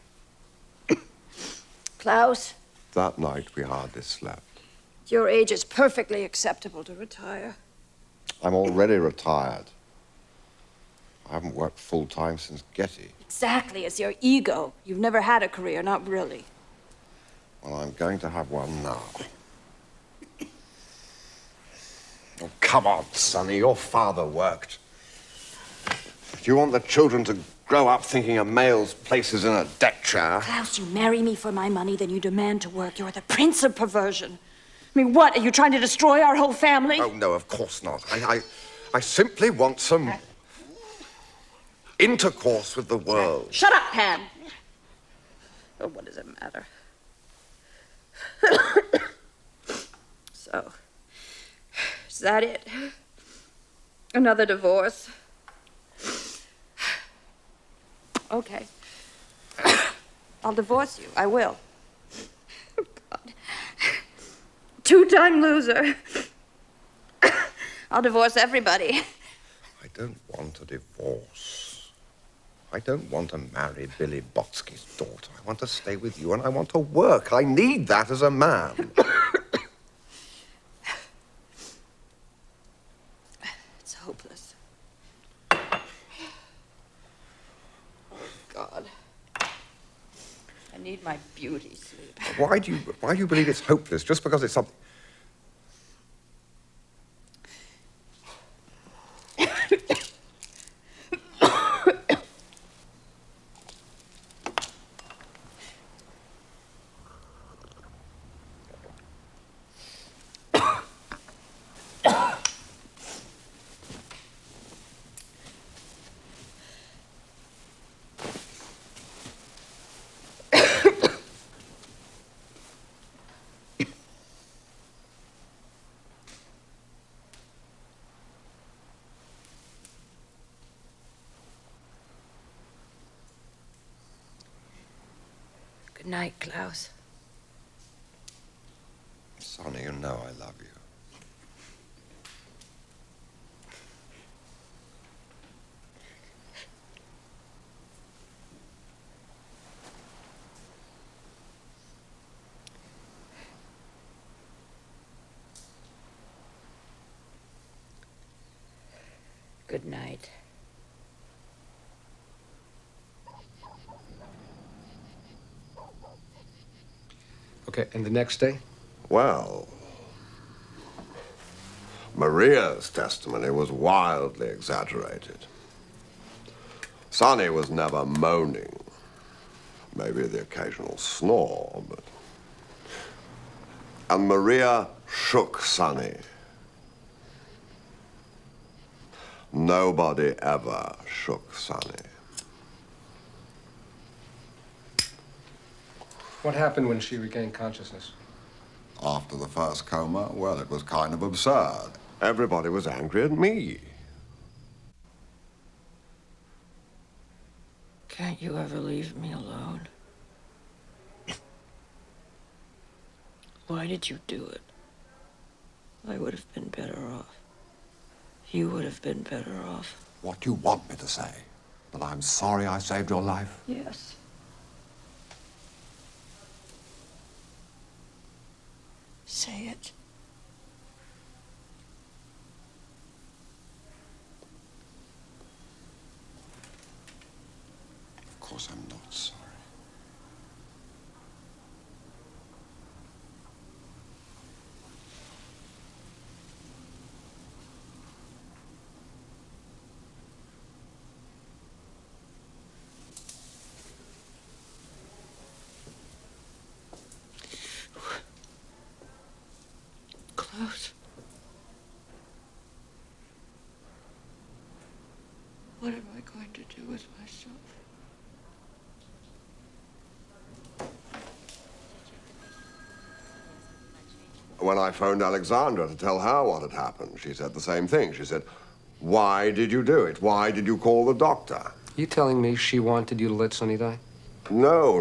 Klaus, That night, we hardly slept. at your age, it's perfectly acceptable to retire. I'm already retired. I haven't worked full-time since Getty. Exactly, it's your ego. You've never had a career, not really. Well, I'm going to have one now. Oh, come on, Sonny. Your father worked. Do you want the children to grow up thinking a male's place is in a deck chair? Klaus, you marry me for my money, then you demand to work. You're the prince of perversion. I mean, what? Are you trying to destroy our whole family? Oh, no, of course not. I simply want some intercourse with the world. Shut up, Pam. Oh, what does it matter? So, is that it? Another divorce? Okay. I'll divorce you. I will. Oh, God. Two-time loser. I'll divorce everybody. I don't want a divorce. I don't want to marry Billy Botsky's daughter. I want to stay with you and I want to work. I need that as a man. It's hopeless. Oh, God. I need my beauty sleep. Why do you believe it's hopeless? Just because it's something... Good night, Klaus. Sonny, you know I love you. Good night. Okay, and the next day? Well, Maria's testimony was wildly exaggerated. Sonny was never moaning. Maybe the occasional snore, but... And Maria shook Sonny. Nobody ever shook Sonny. What happened when she regained consciousness? After the first coma, well, it was kind of absurd. Everybody was angry at me. Can't you ever leave me alone? Why did you do it? I would have been better off. You would have been better off. What do you want me to say? That I'm sorry I saved your life? Yes. Say it. Of course I'm not sorry. Klaus. What am I going to do with myself? When I phoned Alexandra to tell her what had happened, she said the same thing. She said, why did you do it? Why did you call the doctor? You telling me she wanted you to let Sonny die? No.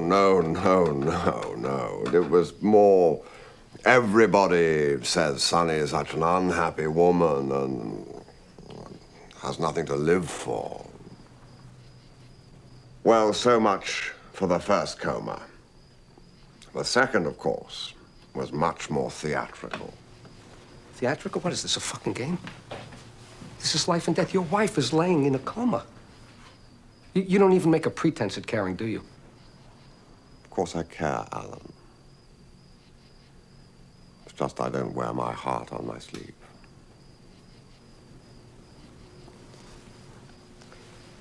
It was more, everybody says Sonny is such an unhappy woman and has nothing to live for. Well, so much for the first coma. The second, of course, was much more theatrical. Theatrical? What is this, a fucking game? This is life and death. Your wife is laying in a coma. You don't even make a pretense at caring, do you? Of course I care, Alan. It's just I don't wear my heart on my sleeve.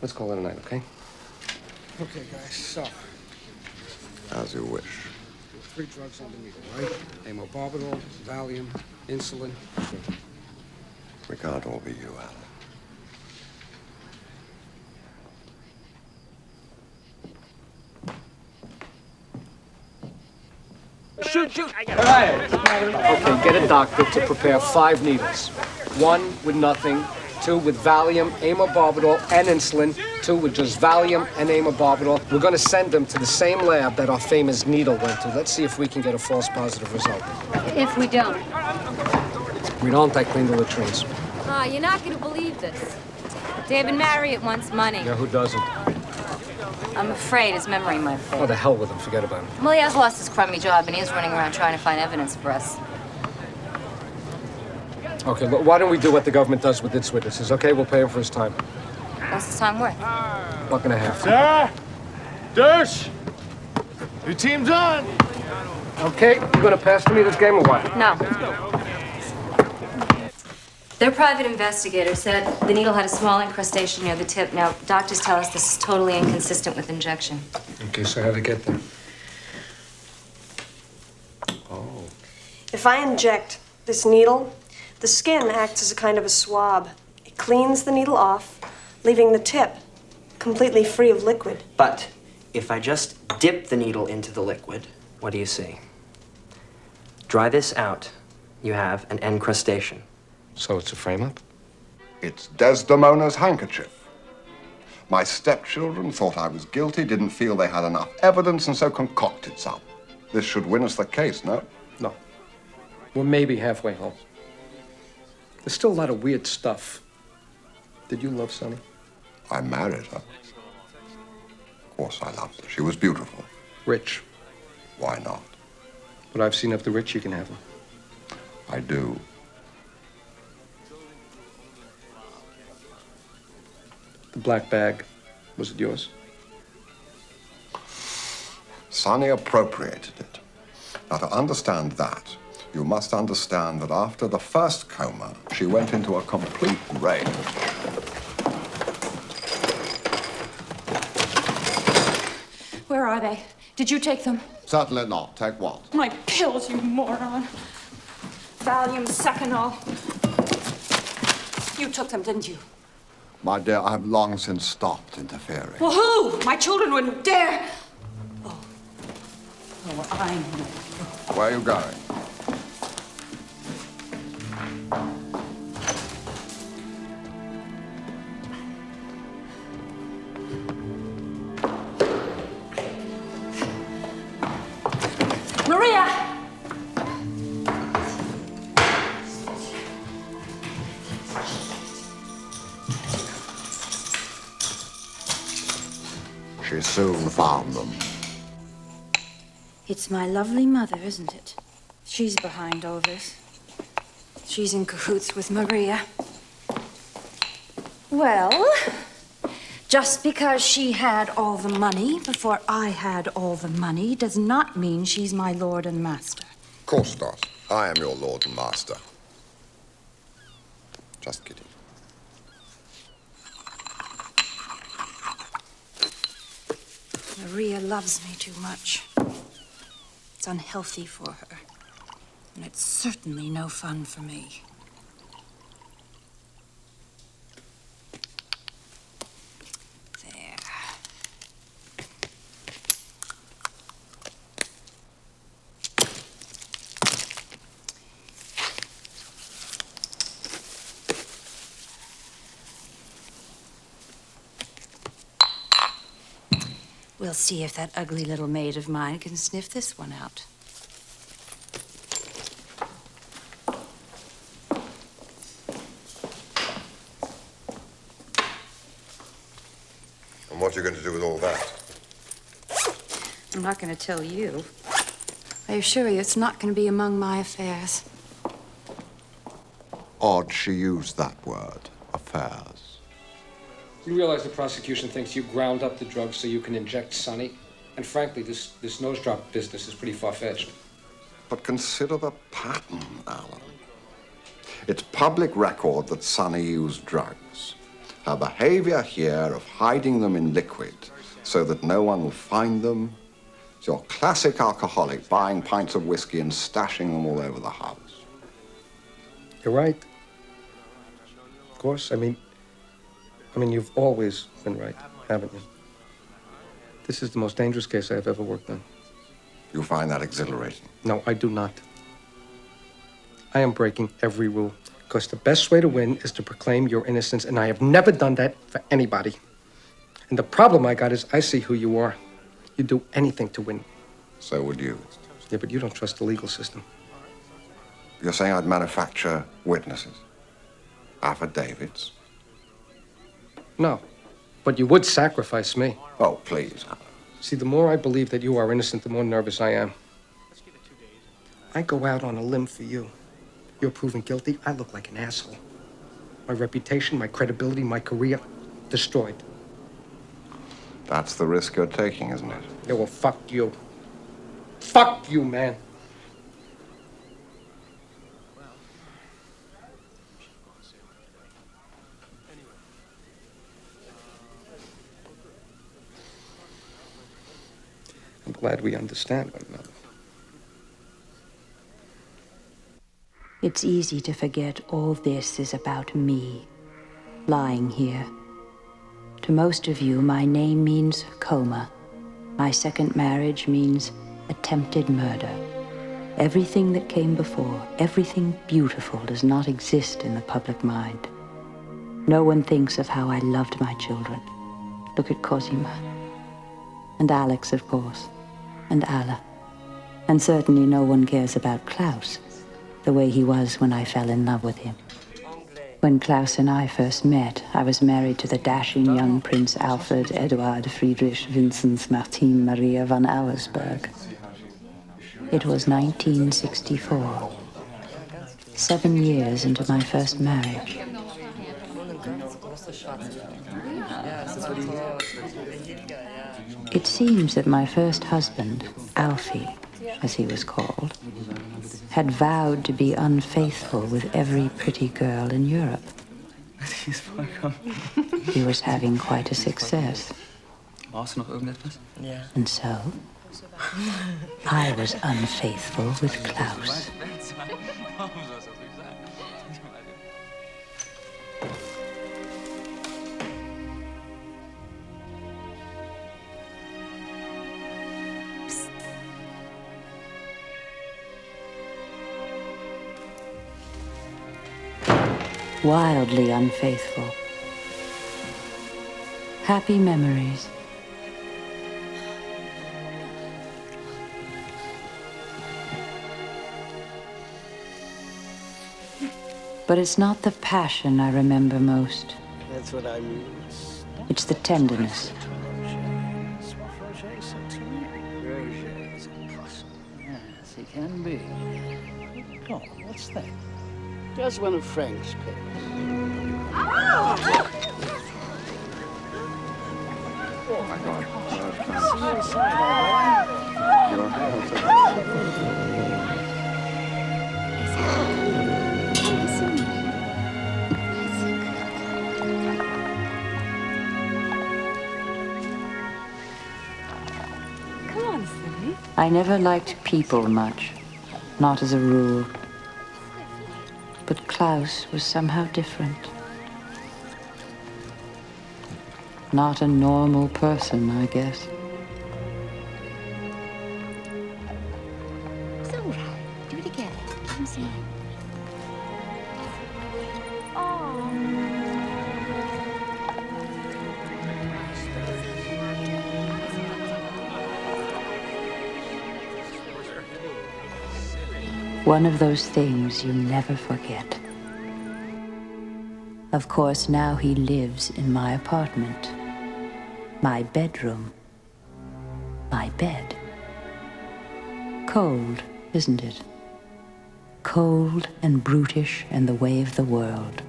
Let's call it a night, okay? Okay, guys, so. As you wish. 3 drugs underneath, right? Amobarbital, Valium, insulin. We can't all be you, Alan. Shoot! Okay, get a doctor to prepare 5 needles. 1 with nothing, 2 with Valium, amobarbital, and insulin, 2 with just Valium and amobarbital. We're going to send them to the same lab that our famous needle went to. Let's see if we can get a false positive result. If we don't. We don't, I clean the latrines. Ah, you're not going to believe this. David Marriott wants money. Yeah, who doesn't? I'm afraid his memory might fail. Oh, the hell with him. Forget about him. Well, he has lost his crummy job, and he is running around trying to find evidence for us. Okay, look, why don't we do what the government does with its witnesses, okay? We'll pay him for his time. What's his time worth? $1.50. Sarah! Dersh! Your team's on! Okay, you gonna pass to me this game or what? No. Their private investigator said the needle had a small incrustation near the tip. Now, doctors tell us this is totally inconsistent with injection. Okay, so how'd it get there? Oh. If I inject this needle, the skin acts as a kind of a swab. It cleans the needle off, leaving the tip completely free of liquid. But if I just dip the needle into the liquid, what do you see? Dry this out, you have an encrustation. So it's a frame-up? It's Desdemona's handkerchief. My stepchildren thought I was guilty, didn't feel they had enough evidence, and so concocted some. This should win us the case, no? No. We're maybe halfway home. There's still a lot of weird stuff. Did you love Sunny? I married her. Of course I loved her. She was beautiful. Rich. Why not? But I've seen if the rich you can have them. I do. The black bag, was it yours? Sunny appropriated it. Now, to understand that, you must understand that after the first coma, she went into a complete rage. Where are they? Did you take them? Certainly not. Take what? My pills, you moron. Valium, Seconal. You took them, didn't you? My dear, I've long since stopped interfering. Well, who? My children wouldn't dare. Oh, I know. Where are you going? Maria! She soon found them. It's my lovely mother, isn't it? She's behind all this. She's in cahoots with Maria. Well, just because she had all the money before I had all the money does not mean she's my lord and master. Of course not. I am your lord and master. Just kidding. Maria loves me too much. It's unhealthy for her. And it's certainly no fun for me. There. We'll see if that ugly little maid of mine can sniff this one out. And what are you going to do with all that? I'm not going to tell you. I assure you it's not going to be among my affairs. Odd she used that word, affairs. You realize the prosecution thinks you ground up the drugs so you can inject Sunny? And frankly, this nose drop business is pretty far-fetched. But consider the pattern, Alan. It's public record that Sunny used drugs. Her behavior here of hiding them in liquid so that no one will find them is your classic alcoholic buying pints of whiskey and stashing them all over the house. You're right. Of course, I mean, you've always been right, haven't you? This is the most dangerous case I've ever worked on. You find that exhilarating? No, I do not. I am breaking every rule. Because the best way to win is to proclaim your innocence, and I have never done that for anybody. And the problem I got is I see who you are. You'd do anything to win. So would you. Yeah, but you don't trust the legal system. You're saying I'd manufacture witnesses? Affidavits? No, but you would sacrifice me. Oh, please. See, the more I believe that you are innocent, the more nervous I am. I go out on a limb for you. You're proven guilty, I look like an asshole. My reputation, my credibility, my career, destroyed. That's the risk you're taking, isn't it? Yeah, well, fuck you. Fuck you, man. I'm glad we understand one another. It's easy to forget all this is about me, lying here. To most of you, my name means coma. My second marriage means attempted murder. Everything that came before, everything beautiful does not exist in the public mind. No one thinks of how I loved my children. Look at Cosima. And Alex, of course. And Alla. And certainly no one cares about Klaus, the way he was when I fell in love with him. When Klaus and I first met, I was married to the dashing young Prince Alfred Eduard Friedrich Vinzenz Martin Maria von Auersperg. It was 1964. 7 years into my first marriage. It seems that my first husband, Alfie, as he was called, had vowed to be unfaithful with every pretty girl in Europe. He was having quite a success. Brauchst du noch irgendetwas? Yeah. And so, I was unfaithful with Klaus. Wildly unfaithful. Happy memories. But it's not the passion I remember most. That's what I mean. It's the tenderness. Yes, he can be. Oh, what's that? Just one of Frank's pets. Oh my God. Come on, Sunny. I never liked people much, not as a rule. But Klaus was somehow different. Not a normal person, I guess. It's all right. Do it again. Come see. One of those things you never forget. Of course, now he lives in my apartment. My bedroom. My bed. Cold, isn't it? Cold and brutish and the way of the world.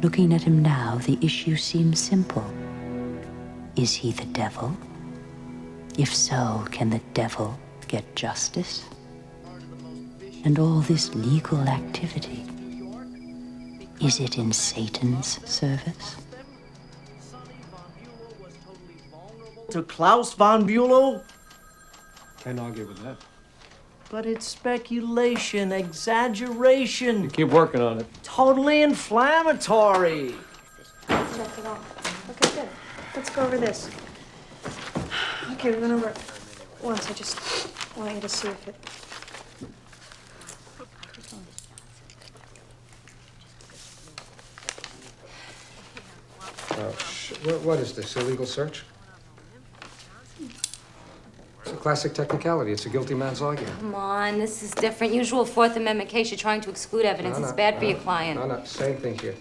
Looking at him now, the issue seems simple. Is he the devil? If so, can the devil get justice? And all this legal activity, is it in Satan's service? To Claus von Bülow? Can't argue with that. But it's speculation, exaggeration. You keep working on it. Totally inflammatory. Check it out. Okay, good. Let's go over this. Okay, we went over it once. I just want you to see if it... What is this, illegal search? It's a classic technicality. It's a guilty man's argument. Come on, this is different. Usual Fourth Amendment case, you're trying to exclude evidence. It's bad for your client. No, same thing here.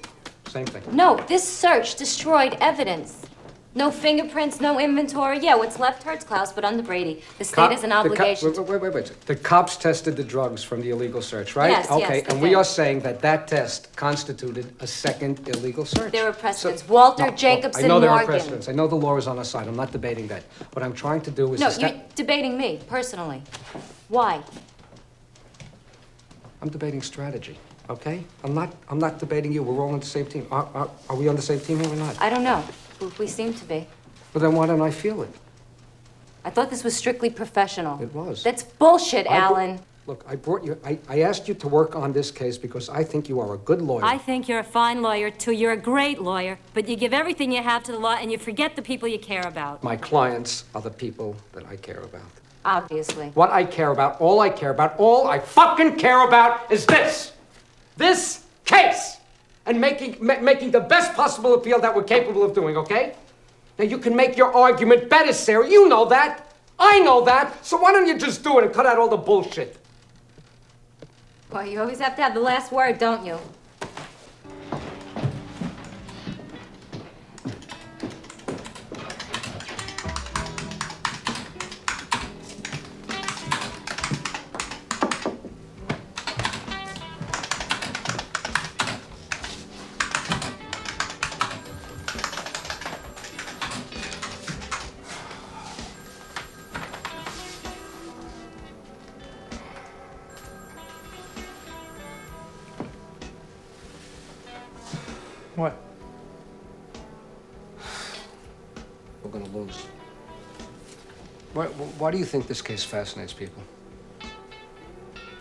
Same thing. No, this search destroyed evidence. No fingerprints, no inventory. Yeah, what's left hurts, Klaus, but under Brady, the state has an obligation. Wait. The cops tested the drugs from the illegal search, right? Yes, okay, yes, and we are saying that test constituted a second illegal search. There were precedents. Walter, Jacobson, I know there are Morgan. precedents. I know the law is on our side. I'm not debating that. What I'm trying to do is... No, you're debating me, personally. Why? I'm debating strategy, okay? I'm not debating you. We're all on the same team. Are we on the same team here or not? I don't know. We seem to be. Well, then why don't I feel it? I thought this was strictly professional. It was. That's bullshit, Alan. Look, I asked you to work on this case because I think you are a good lawyer. I think you're a fine lawyer, too. You're a great lawyer, but you give everything you have to the law and you forget the people you care about. My clients are the people that I care about. Obviously. What I care about, all I fucking care about is this! This case! And making the best possible appeal that we're capable of doing, okay? Now, you can make your argument better, Sarah. You know that. I know that. So why don't you just do it and cut out all the bullshit? Well, you always have to have the last word, don't you? What? We're gonna lose. Why do you think this case fascinates people?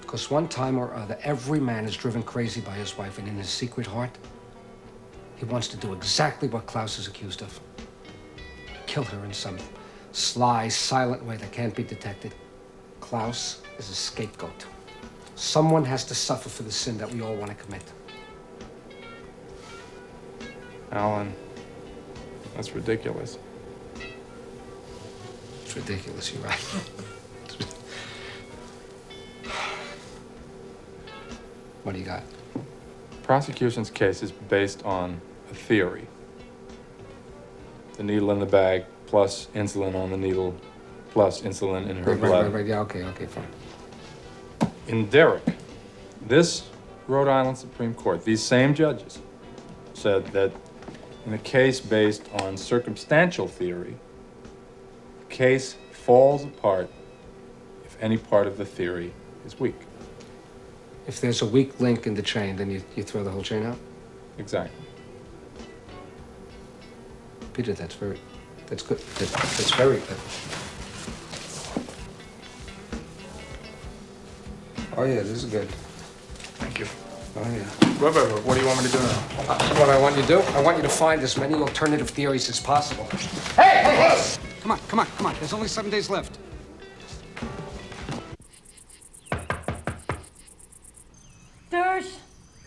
Because one time or other, every man is driven crazy by his wife, and in his secret heart, he wants to do exactly what Klaus is accused of. Kill her in some sly, silent way that can't be detected. Klaus is a scapegoat. Someone has to suffer for the sin that we all want to commit. Alan, that's ridiculous. It's ridiculous, you're right. What do you got? Prosecution's case is based on a theory. The needle in the bag, plus insulin on the needle, plus insulin in her blood. Right, yeah, okay, fine. In Derrick, this Rhode Island Supreme Court, these same judges said that in a case based on circumstantial theory, the case falls apart if any part of the theory is weak. If there's a weak link in the chain, then you throw the whole chain out? Exactly. Peter, that's good. That's very good. Oh, yeah, this is good. Thank you. Oh, yeah. What do you want me to do now? What I want you to do? I want you to find as many alternative theories as possible. Hey! Come on. There's only 7 days left. Dersh,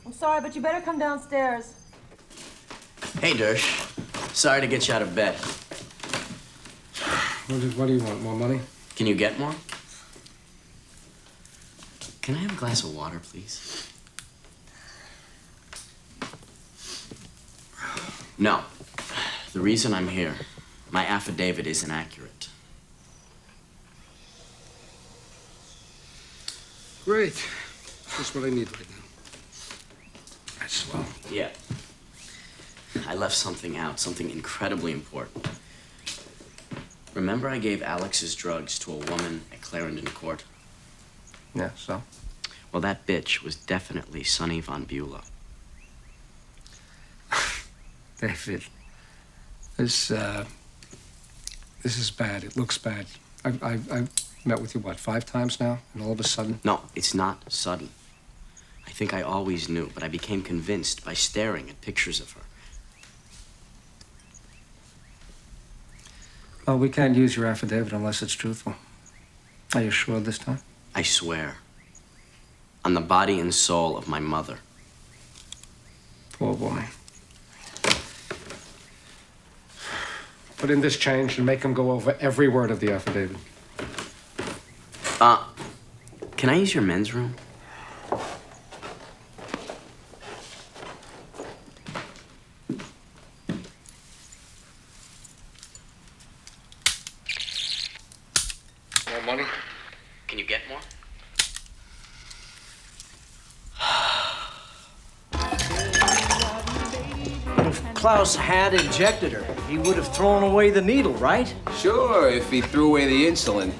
I'm sorry, but you better come downstairs. Hey, Dersh. Sorry to get you out of bed. What do you want? More money? Can you get more? Can I have a glass of water, please? No. The reason I'm here, my affidavit is inaccurate. Great. Just what I need right now. That's swell. Yeah. I left something out, something incredibly important. Remember I gave Alex's drugs to a woman at Clarendon Court? Yeah, so? Well, that bitch was definitely Sunny von Bülow. David, this is bad. It looks bad. I've met with you, what, 5 times now? And all of a sudden? No, it's not sudden. I think I always knew, but I became convinced by staring at pictures of her. Well, we can't use your affidavit unless it's truthful. Are you sure this time? I swear. On the body and soul of my mother. Poor boy. Put in this change and make him go over every word of the affidavit. Can I use your men's room? More money? Can you get more? If Claus had injected her, he would have thrown away the needle, right? Sure, if he threw away the insulin.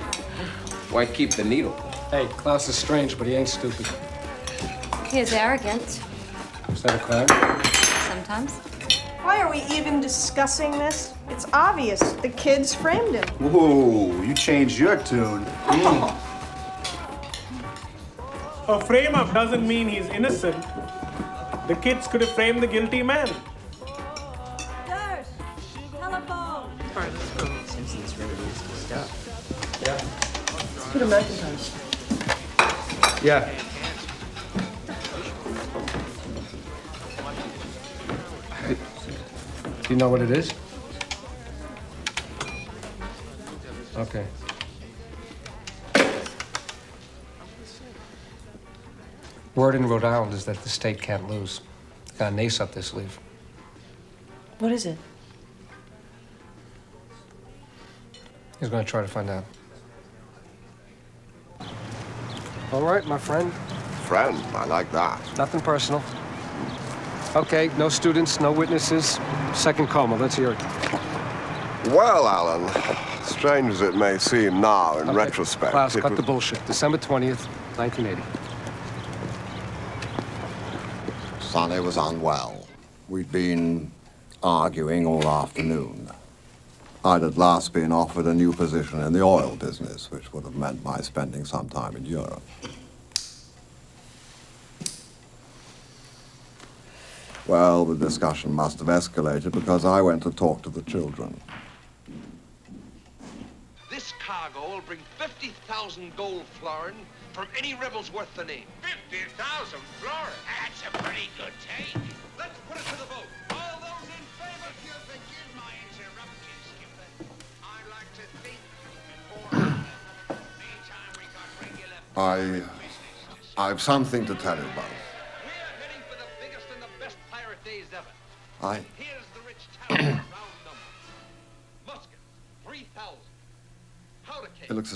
Why keep the needle? Hey, Claus is strange, but he ain't stupid. He is arrogant. Is that a crime? Sometimes. Why are we even discussing this? It's obvious. The kids framed him. Whoa, you changed your tune. A frame-up doesn't mean he's innocent. The kids could have framed the guilty man. Telephone. Simpsons really is good stuff. Peter McIntyre. Yeah. Do you know what it is? Okay. Word in Rhode Island is that the state can't lose. Got an ace up their sleeve. What is it? He's gonna try to find out. All right, my friend. Friend, I like that. Nothing personal. Okay, no students, no witnesses. Second coma, let's hear it. Well, Alan, strange as it may seem now in retrospect. Claus, it cut was- the bullshit. December 20th, 1980. Sunny was unwell. We'd been arguing all afternoon. I'd at last been offered a new position in the oil business, which would have meant my spending some time in Europe. Well, the discussion must have escalated because I went to talk to the children. This cargo will bring 50,000 gold florin from any rebels worth the name. 50,000 florin? That's a pretty good take. Let's put it to the vote. All those in favor? If you'll forgive my interruption, Skipper, I'd like to think before. Meantime, we got regular. I've something to tell you both. We're heading for the biggest and the best pirate days ever. Here's the rich town, round number. Musket, 3,000. It looks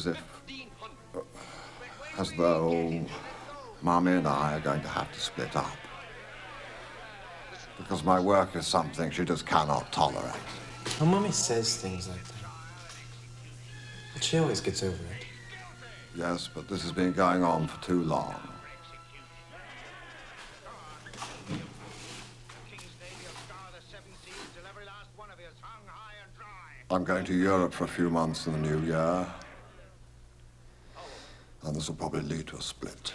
as though Mommy and I are going to have to split up. Because my work is something she just cannot tolerate. Her mommy says things like that. But she always gets over it. Yes, but this has been going on for too long. I'm going to Europe for a few months in the new year. And this will probably lead to a split.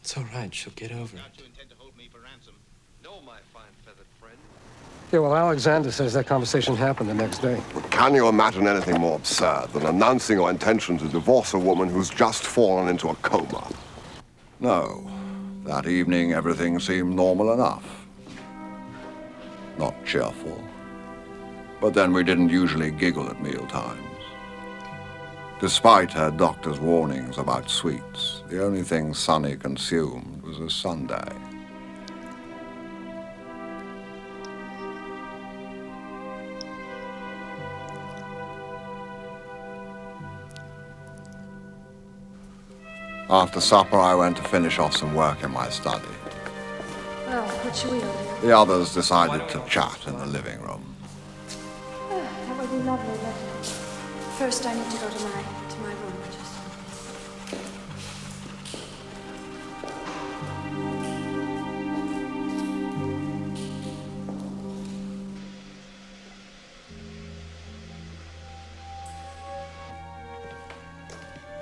It's all right. She'll get over it. No, my fine feathered friend. Yeah, well, Alexander says that conversation happened the next day. But can you imagine anything more absurd than announcing your intention to divorce a woman who's just fallen into a coma? No. That evening, everything seemed normal enough. Not cheerful. But then we didn't usually giggle at mealtimes. Despite her doctor's warnings about sweets, the only thing Sunny consumed was a sundae. After supper, I went to finish off some work in my study. Well, what should we all do? The others decided to chat in the living room. That would be lovely, but first I need to go to my room.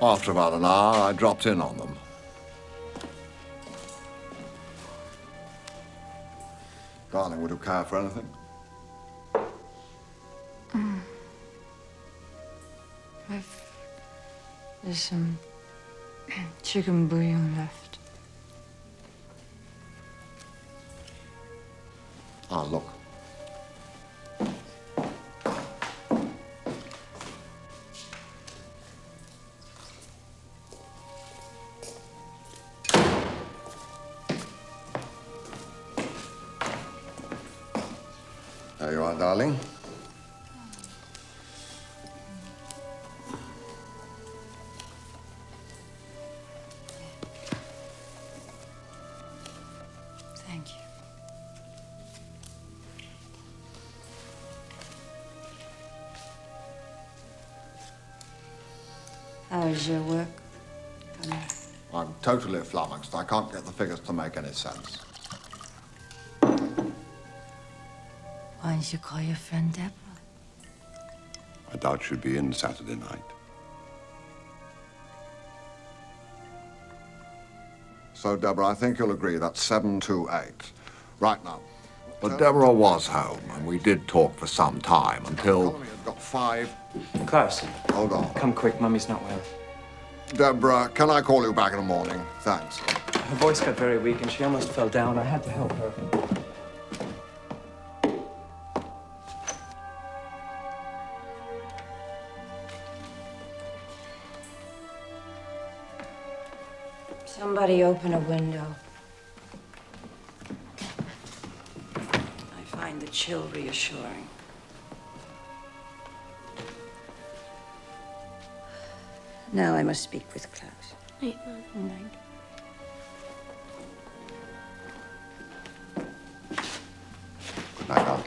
After about an hour, I dropped in on them. Darling, would you care for anything? There's some chicken bouillon left. Ah, look. There you are, darling. Thank you. How is your work coming? I'm totally flummoxed. I can't get the figures to make any sense. Why don't you call your friend Deborah? I doubt she'd be in Saturday night. So, Deborah, I think you'll agree that's 728. Right now. But Deborah was home, and we did talk for some time until... got 5... Klaus. Hold on. Come quick, Mummy's not well. Deborah, can I call you back in the morning? Thanks. Her voice got very weak and she almost fell down. I had to help her. Somebody open a window. I find the chill reassuring. Now I must speak with Klaus. Night, Mom. Night. Good night, darling.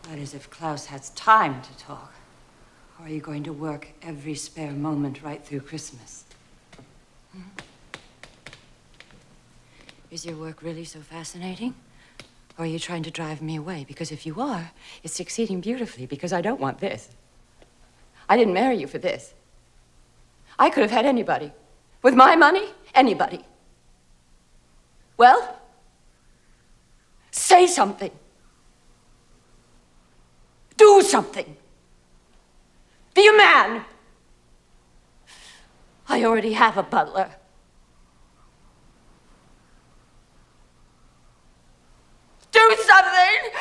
That is if Klaus has time to talk. Or are you going to work every spare moment right through Christmas? Hmm? Is your work really so fascinating? Or are you trying to drive me away? Because if you are, it's succeeding beautifully, because I don't want this. I didn't marry you for this. I could have had anybody. With my money, anybody. Well, say something. Do something. Be a man. I already have a butler. Do something.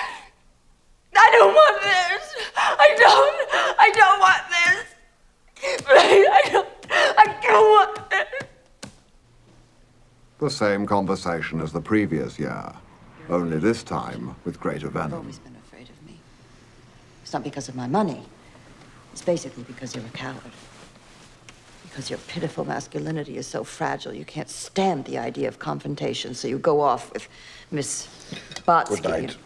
I don't want this. I don't want this. I don't want this. The same conversation as the previous year, only this time with greater You've venom. always been afraid of me. It's not because of my money. It's basically because you're a coward. Because your pitiful masculinity is so fragile, you can't stand the idea of confrontation, so you go off with Miss Botsky. Good night.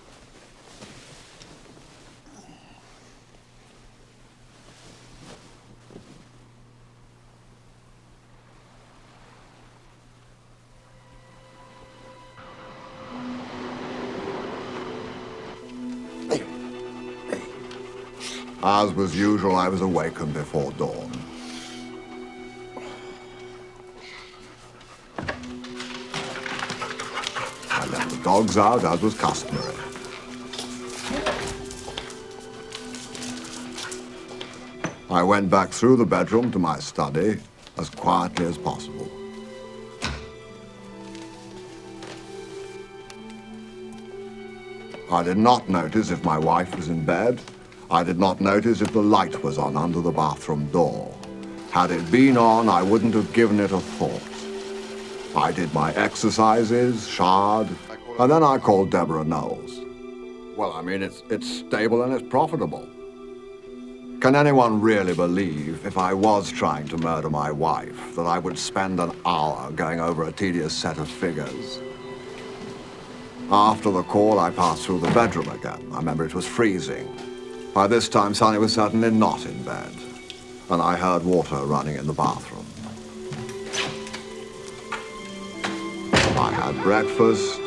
As was usual, I was awakened before dawn. I let the dogs out, as was customary. I went back through the bedroom to my study as quietly as possible. I did not notice if my wife was in bed. I did not notice if the light was on under the bathroom door. Had it been on, I wouldn't have given it a thought. I did my exercises, showered, and then I called Deborah Knowles. Well, I mean, it's stable and it's profitable. Can anyone really believe, if I was trying to murder my wife, that I would spend an hour going over a tedious set of figures? After the call, I passed through the bedroom again. I remember it was freezing. By this time, Sunny was certainly not in bed, and I heard water running in the bathroom. I had breakfast,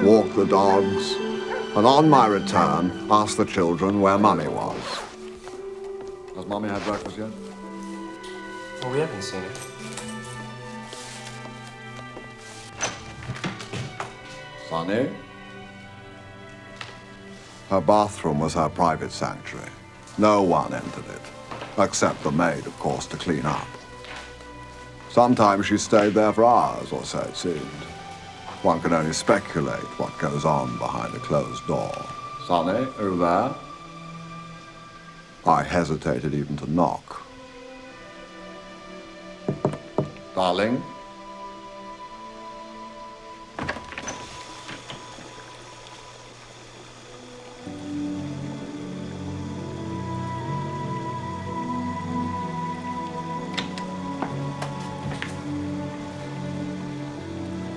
walked the dogs, and on my return, asked the children where Mummy was. Has Mummy had breakfast yet? Well, we haven't seen it. Sunny? Her bathroom was her private sanctuary. No one entered it, except the maid, of course, to clean up. Sometimes she stayed there for hours, or so it seemed. One can only speculate what goes on behind a closed door. Sonny, over there. I hesitated even to knock. Darling?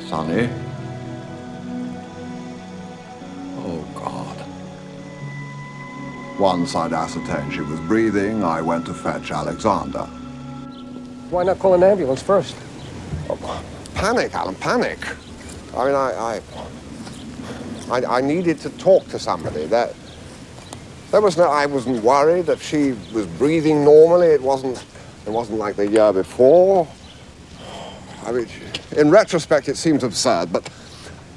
Sonny? Oh, God. Once I'd ascertained she was breathing, I went to fetch Alexander. Why not call an ambulance first? Oh, panic, Alan, panic. I mean, I needed to talk to somebody. There was no, I wasn't worried that she was breathing normally. It wasn't like the year before. I mean, in retrospect, it seems absurd, but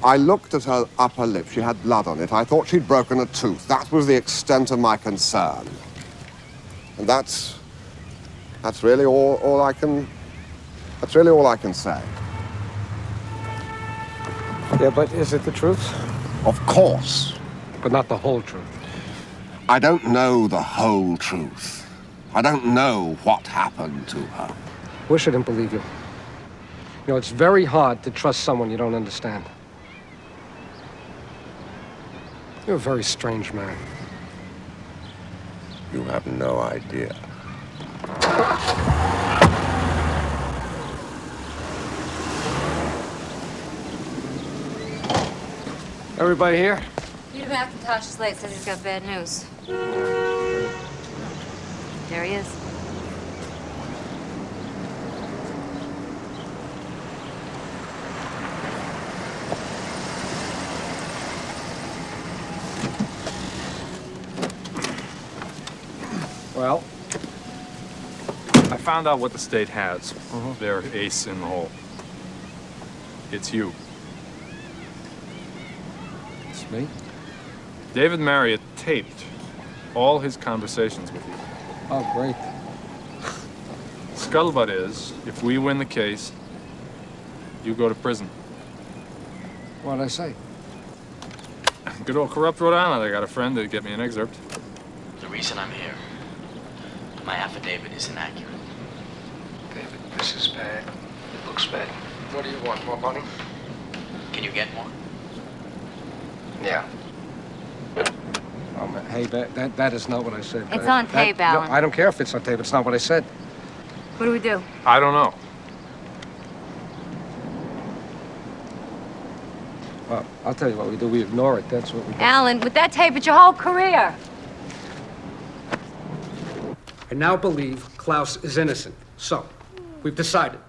I looked at her upper lip. She had blood on it. I thought she'd broken a tooth. That was the extent of my concern. And that's really all I can say. Yeah, but is it the truth? Of course. But not the whole truth. I don't know the whole truth. I don't know what happened to her. Wish I didn't believe you. You know, it's very hard to trust someone you don't understand. You're a very strange man. You have no idea. Everybody here? Peter McIntosh is late, says he's got bad news. There he is. Well, I found out what the state has. Their ace in the hole. It's you. It's me? David Marriott taped all his conversations with you. Oh, great. Scuttlebutt is, if we win the case, you go to prison. What'd I say? Good old corrupt Rhode Island. I got a friend to get me an excerpt. The reason I'm here, my affidavit is inaccurate. David, this is bad. It looks bad. What do you want? More money? Can you get more? Yeah. Oh, man, hey, that is not what I said. It's on tape, Alan. No, I don't care if it's on tape. It's not what I said. What do we do? I don't know. Well, I'll tell you what we do. We ignore it. That's what we do. Alan, with that tape, it's your whole career. I now believe Claus is innocent. So, we've decided.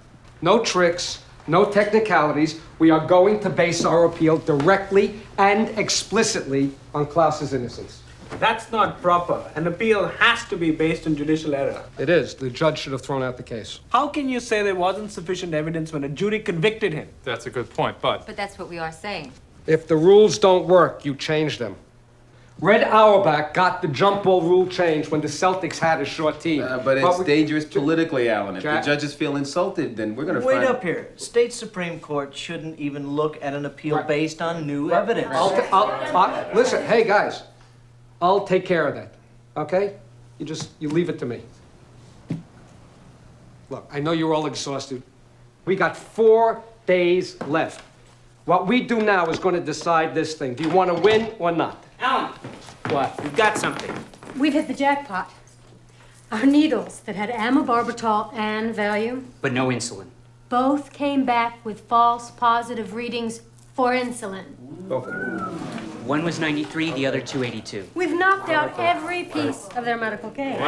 No tricks, no technicalities. We are going to base our appeal directly and explicitly on Claus's innocence. That's not proper. An appeal has to be based on judicial error. It is. The judge should have thrown out the case. How can you say there wasn't sufficient evidence when a jury convicted him? That's a good point, but... But that's what we are saying. If the rules don't work, you change them. Red Auerbach got the jump ball rule changed when the Celtics had a short team. But it's dangerous politically, Alan. If Jack? the judges feel insulted, then we're going to Wait find... up here. State Supreme Court shouldn't even look at an appeal based on new evidence. Listen, hey, guys. I'll take care of that, okay? You leave it to me. Look, I know you're all exhausted. We got 4 days left. What we do now is going to decide this thing. Do you want to win or not? Alan! What? We've got something. We've hit the jackpot. Our needles that had amobarbital and Valium But no insulin. both came back with false positive readings for insulin. Both of them. One was 93, the other 282. We've knocked out every piece of their medical case. Good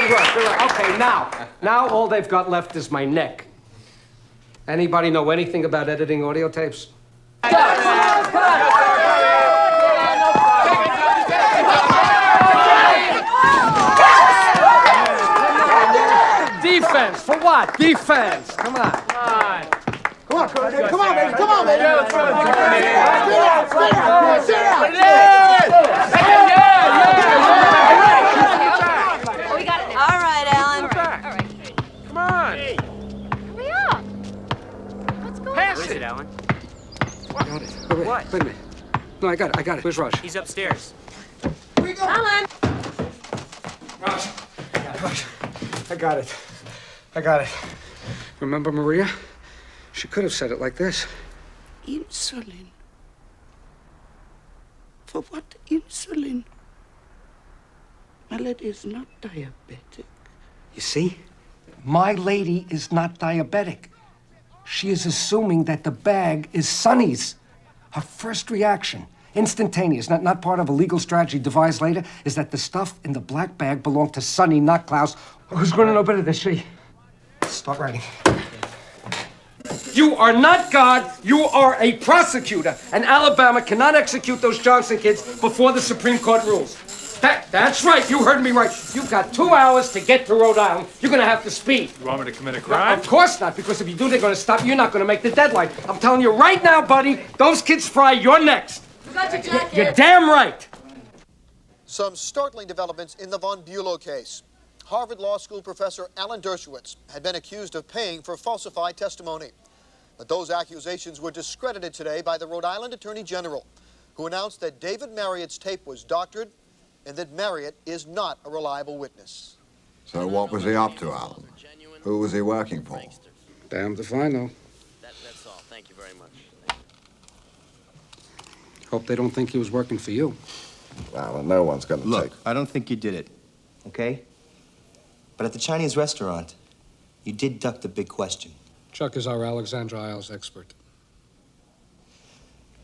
work. Okay, now all they've got left is my neck. Anybody know anything about editing audio tapes? Defense, for what? Defense, come on. Come on, baby. Come on, baby. We got it. All right, Alan. All right. Come on. Hurry up. What's going on? Pass it, Alan. Got it. Wait a minute. I got it. Where's Rush? He's upstairs. Alan! Rush. I got it. Remember Maria? She could have said it like this. Insulin. For what insulin? My lady is not diabetic. You see? My lady is not diabetic. She is assuming that the bag is Sunny's. Her first reaction, instantaneous, not part of a legal strategy devised later, is that the stuff in the black bag belonged to Sunny, not Claus. Who's going to know better than she? Start writing. You are not God. You are a prosecutor. And Alabama cannot execute those Johnson kids before the Supreme Court rules. That's right. You heard me right. You've got 2 hours to get to Rhode Island. You're going to have to speed. You want me to commit a crime? Of course not, because if you do, they're going to stop you. You're not going to make the deadline. I'm telling you right now, buddy, those kids fry, you're next. You're damn right. Some startling developments in the von Bülow case. Harvard Law School professor Alan Dershowitz had been accused of paying for falsified testimony. But those accusations were discredited today by the Rhode Island Attorney General, who announced that David Marriott's tape was doctored and that Marriott is not a reliable witness. So what was he up to, Alan? Who was he working for? Damned if I know. That's all. Thank you very much. Hope they don't think he was working for you. Well, no one's going to Look, I don't think you did it, okay? But at the Chinese restaurant, you did duck the big question. Chuck is our Alexandra Isles expert.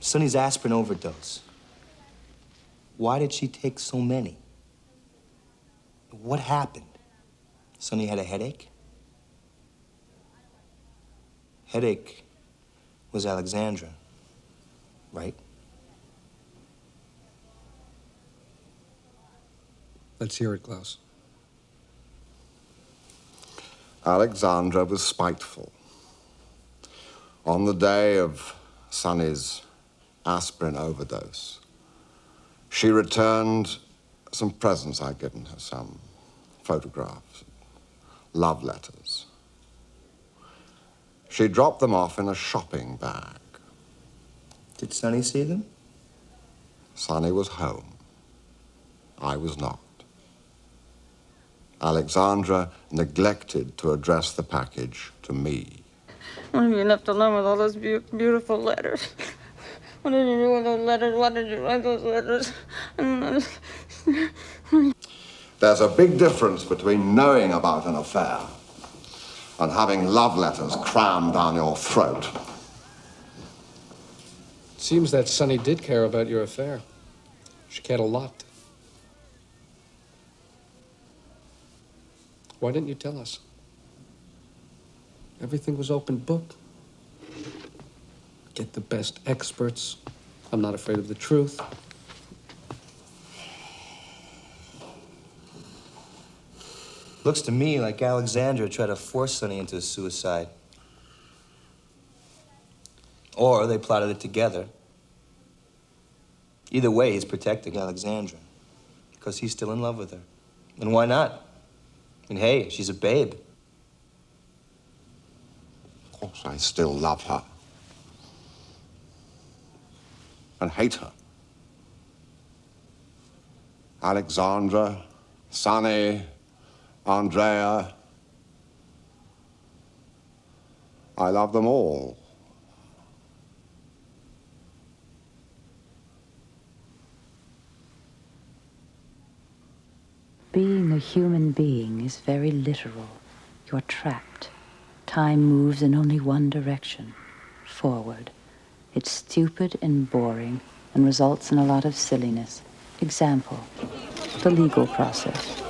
Sunny's aspirin overdose. Why did she take so many? What happened? Sunny had a headache? Headache was Alexandra, right? Let's hear it, Klaus. Alexandra was spiteful. On the day of Sunny's aspirin overdose, she returned some presents I'd given her, some photographs, love letters. She dropped them off in a shopping bag. Did Sunny see them? Sunny was home. I was not. Alexandra neglected to address the package to me. What have you left alone with all those beautiful letters? What did you do with those letters? Why did you write those letters? There's a big difference between knowing about an affair and having love letters crammed down your throat. It seems that Sunny did care about your affair. She cared a lot. Why didn't you tell us? Everything was open book. Get the best experts. I'm not afraid of the truth. Looks to me like Alexandra tried to force Sunny into a suicide. Or they plotted it together. Either way, he's protecting Alexandra. Because he's still in love with her. And why not? I mean, hey, she's a babe. Of course, I still love her. And hate her. Alexandra, Sunny, Andrea. I love them all. Being a human being is very literal. You're trapped. Time moves in only one direction, forward. It's stupid and boring and results in a lot of silliness. Example, the legal process.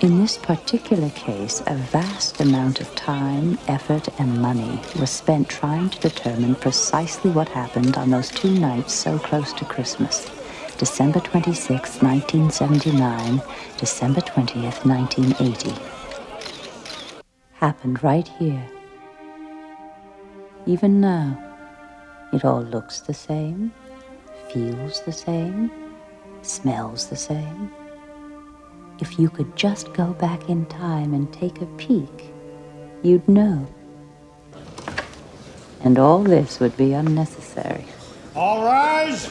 In this particular case, a vast amount of time, effort, and money was spent trying to determine precisely what happened on those 2 nights so close to Christmas. December 26, 1979, December 20th, 1980. Happened right here. Even now, it all looks the same, feels the same, smells the same. If you could just go back in time and take a peek, you'd know. And all this would be unnecessary. All rise.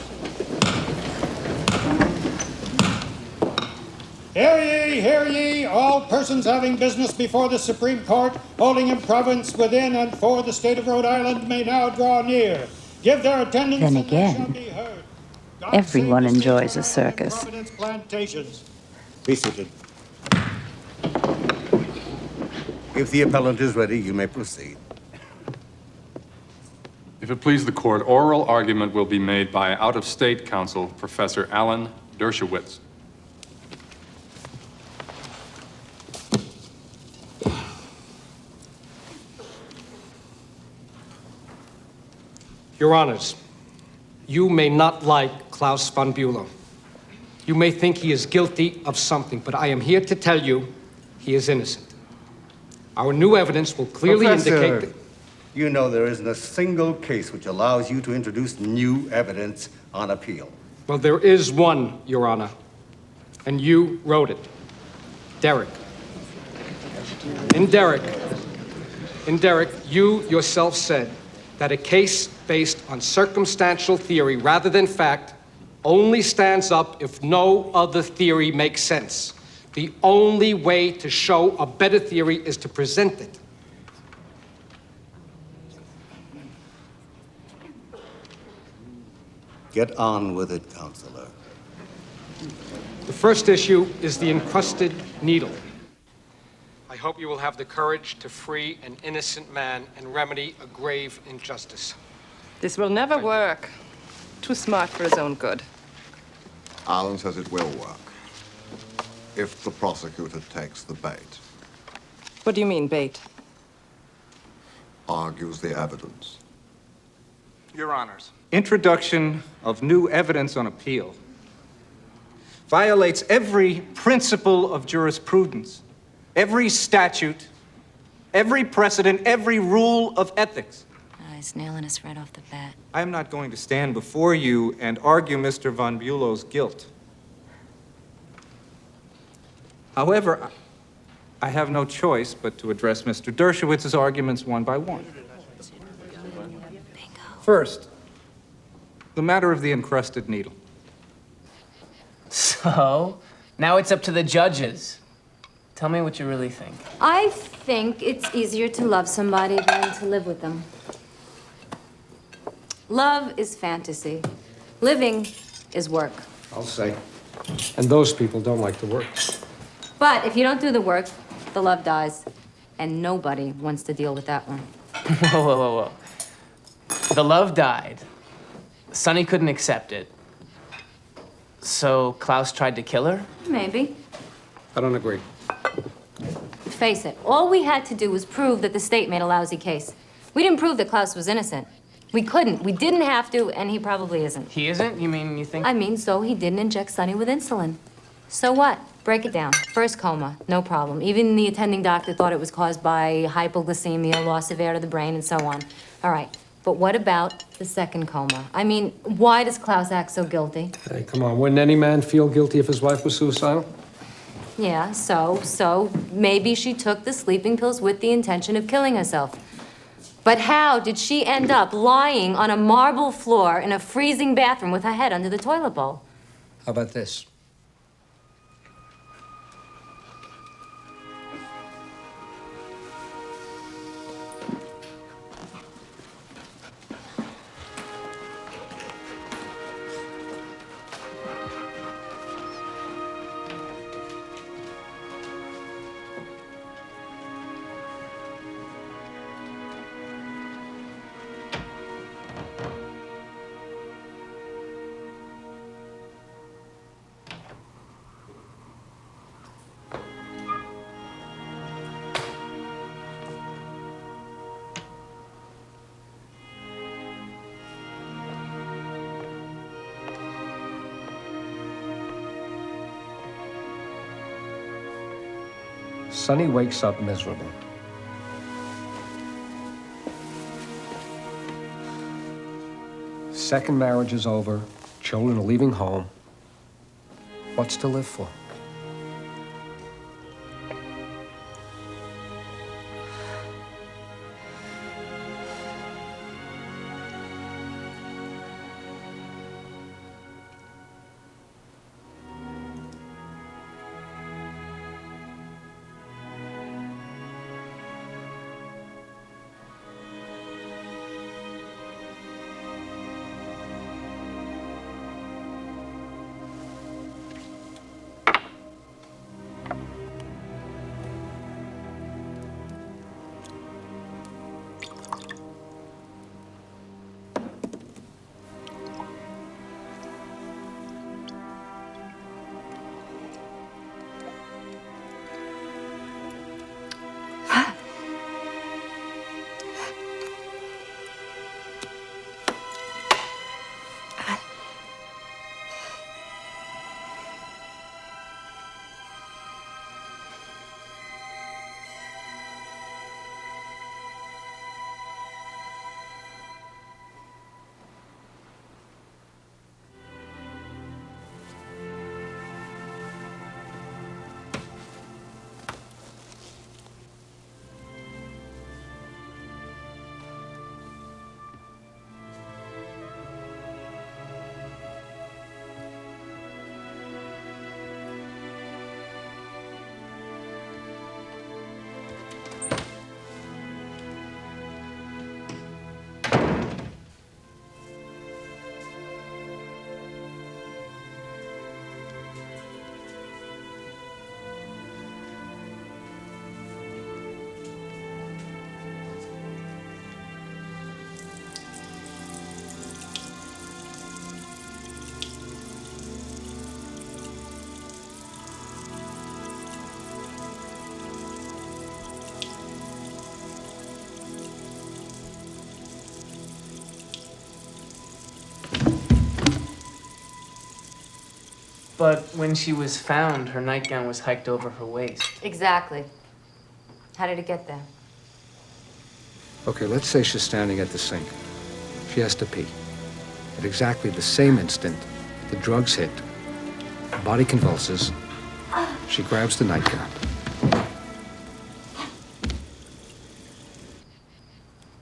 Hear ye, all persons having business before the Supreme Court, holding in province within and for the state of Rhode Island, may now draw near. Give their attendance Then and they shall again, be heard. everyone enjoys a circus. Providence Plantations. Be seated. If the appellant is ready, you may proceed. If it please the court, oral argument will be made by out-of-state counsel, Professor Alan Dershowitz. Your Honors, you may not like Claus von Bülow. You may think he is guilty of something, but I am here to tell you he is innocent. Our new evidence will clearly indicate that... You know there isn't a single case which allows you to introduce new evidence on appeal. Well, there is one, Your Honor, and you wrote it. Derek. In Derek, you yourself said that a case based on circumstantial theory rather than fact only stands up if no other theory makes sense. The only way to show a better theory is to present it. Get on with it, Counselor. The first issue is the encrusted needle. I hope you will have the courage to free an innocent man and remedy a grave injustice. This will never work. Too smart for his own good. Alan says it will work. If the prosecutor takes the bait. What do you mean, bait? Argues the evidence. Your Honors, introduction of new evidence on appeal violates every principle of jurisprudence, every statute, every precedent, every rule of ethics. He's nailing us right off the bat. I am not going to stand before you and argue Mr. von Bülow's guilt. However, I have no choice but to address Mr. Dershowitz's arguments one by one. First, the matter of the encrusted needle. So, now it's up to the judges. Tell me what you really think. I think it's easier to love somebody than to live with them. Love is fantasy. Living is work. I'll say. And those people don't like to work. But if you don't do the work, the love dies. And nobody wants to deal with that one. Whoa. The love died. Sunny couldn't accept it. So Claus tried to kill her? Maybe. I don't agree. Face it, all we had to do was prove that the state made a lousy case. We didn't prove that Claus was innocent. We couldn't. We didn't have to, and he probably isn't. He isn't? You mean you think? I mean, so he didn't inject Sunny with insulin. So what? Break it down. First coma, no problem. Even the attending doctor thought it was caused by hypoglycemia, loss of air to the brain, and so on. All right. But what about the second coma? I mean, why does Claus act so guilty? Hey, come on. Wouldn't any man feel guilty if his wife was suicidal? Yeah, so maybe she took the sleeping pills with the intention of killing herself. But how did she end up lying on a marble floor in a freezing bathroom with her head under the toilet bowl? How about this? Sunny wakes up miserable. Second marriage is over. Children are leaving home. What's to live for? But when she was found, her nightgown was hiked over her waist. Exactly. How did it get there? Okay, let's say she's standing at the sink. She has to pee. At exactly the same instant, the drugs hit. Her body convulses. She grabs the nightgown.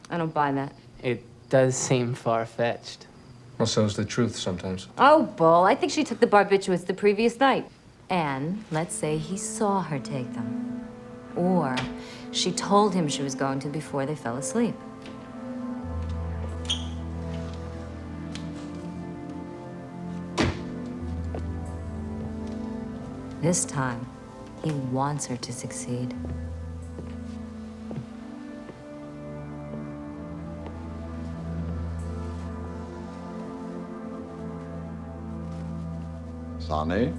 I don't buy that. It does seem far-fetched. Well, so's the truth sometimes. Oh, bull. I think she took the barbiturates the previous night. And let's say he saw her take them. Or she told him she was going to before they fell asleep. This time, he wants her to succeed. Sunny?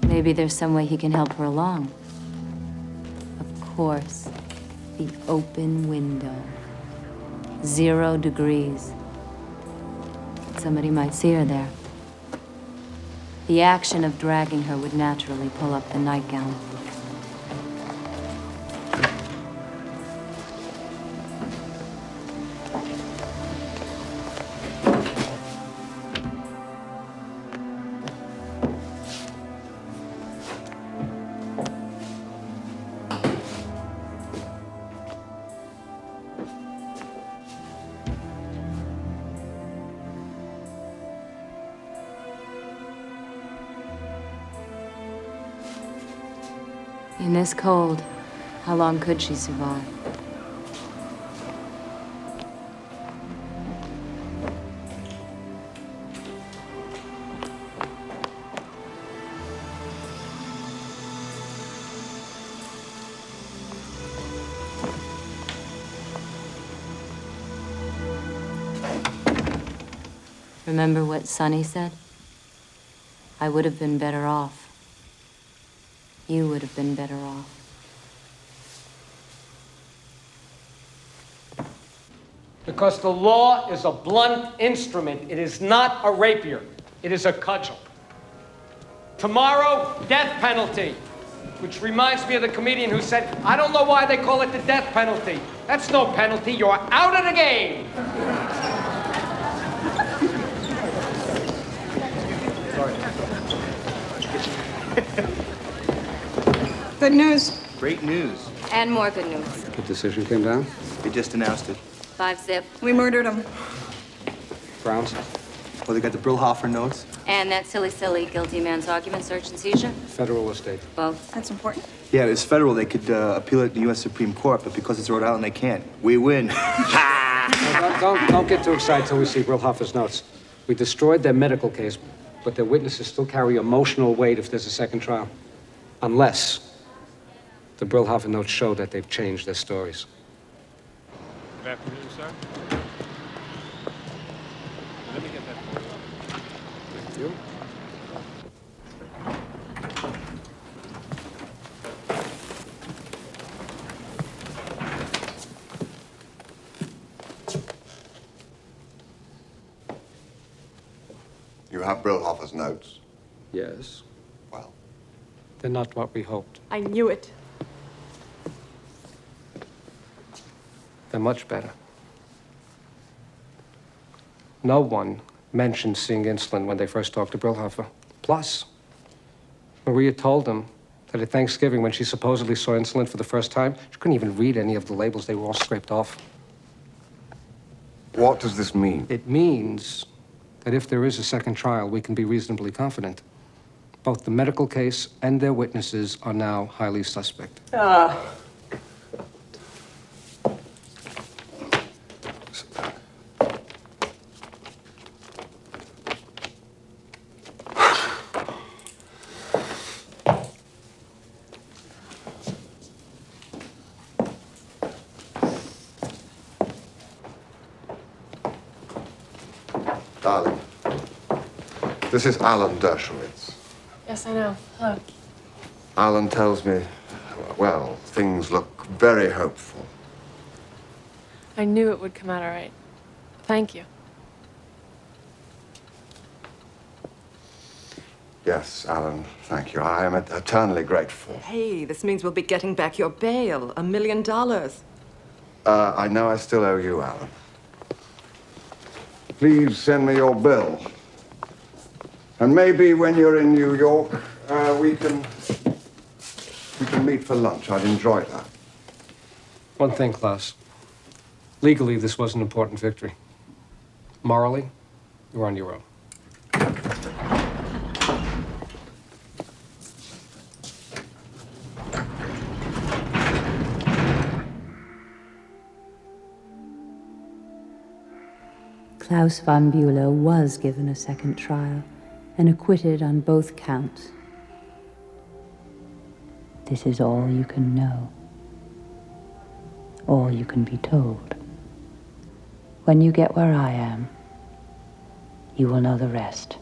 Maybe there's some way he can help her along. Of course, the open window. 0 degrees. Somebody might see her there. The action of dragging her would naturally pull up the nightgown. In this cold, how long could she survive? Remember what Sunny said? I would have been better off. You would have been better off. Because the law is a blunt instrument. It is not a rapier. It is a cudgel. Tomorrow, death penalty. Which reminds me of the comedian who said, I don't know why they call it the death penalty. That's no penalty. You're out of the game. Good news. Great news. And more good news. The decision came down? They just announced it. 5-zip. We murdered him. Grounds? Well, they got the Brillhofer notes. And that silly guilty man's argument, search and seizure? Federal or state? Both. That's important. Yeah, it's federal. They could appeal it to the U.S. Supreme Court, but because it's Rhode Island, they can't. We win. Don't get too excited till we see Brillhofer's notes. We destroyed their medical case, but their witnesses still carry emotional weight if there's a second trial. Unless the Brillhofer notes show that they've changed their stories. Good afternoon, sir. Let me get that for you. Thank you. You have Brillhofer's notes? Yes. Well. They're not what we hoped. I knew it. They're much better. No one mentioned seeing insulin when they first talked to Brillhofer. Plus, Maria told them that at Thanksgiving, when she supposedly saw insulin for the first time, she couldn't even read any of the labels. They were all scraped off. What does this mean? It means that if there is a second trial, we can be reasonably confident. Both the medical case and their witnesses are now highly suspect. Darling, this is Alan Dershowitz. Yes, I know. Hello. Alan tells me, well, things look very hopeful. I knew it would come out all right. Thank you. Yes, Alan, thank you. I am eternally grateful. Hey, this means we'll be getting back your bail, $1 million. I know I still owe you, Alan. Please send me your bill. And maybe when you're in New York, we can meet for lunch. I'd enjoy that. One thing, Claus. Legally, this was an important victory. Morally, you're on your own. Claus von Bülow was given a second trial and acquitted on both counts. This is all you can know, all you can be told. When you get where I am, you will know the rest.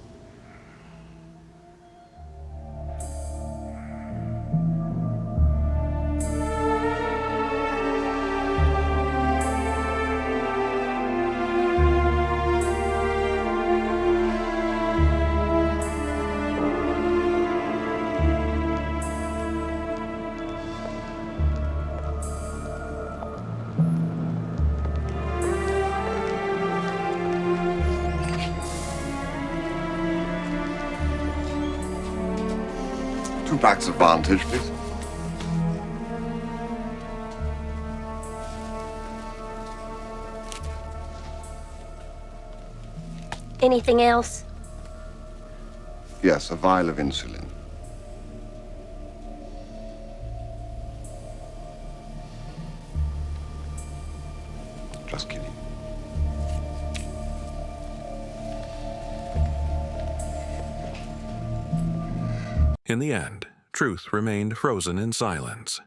Two packs of Vantage, please. Anything else? Yes, a vial of insulin. Just kidding. In the end, truth remained frozen in silence.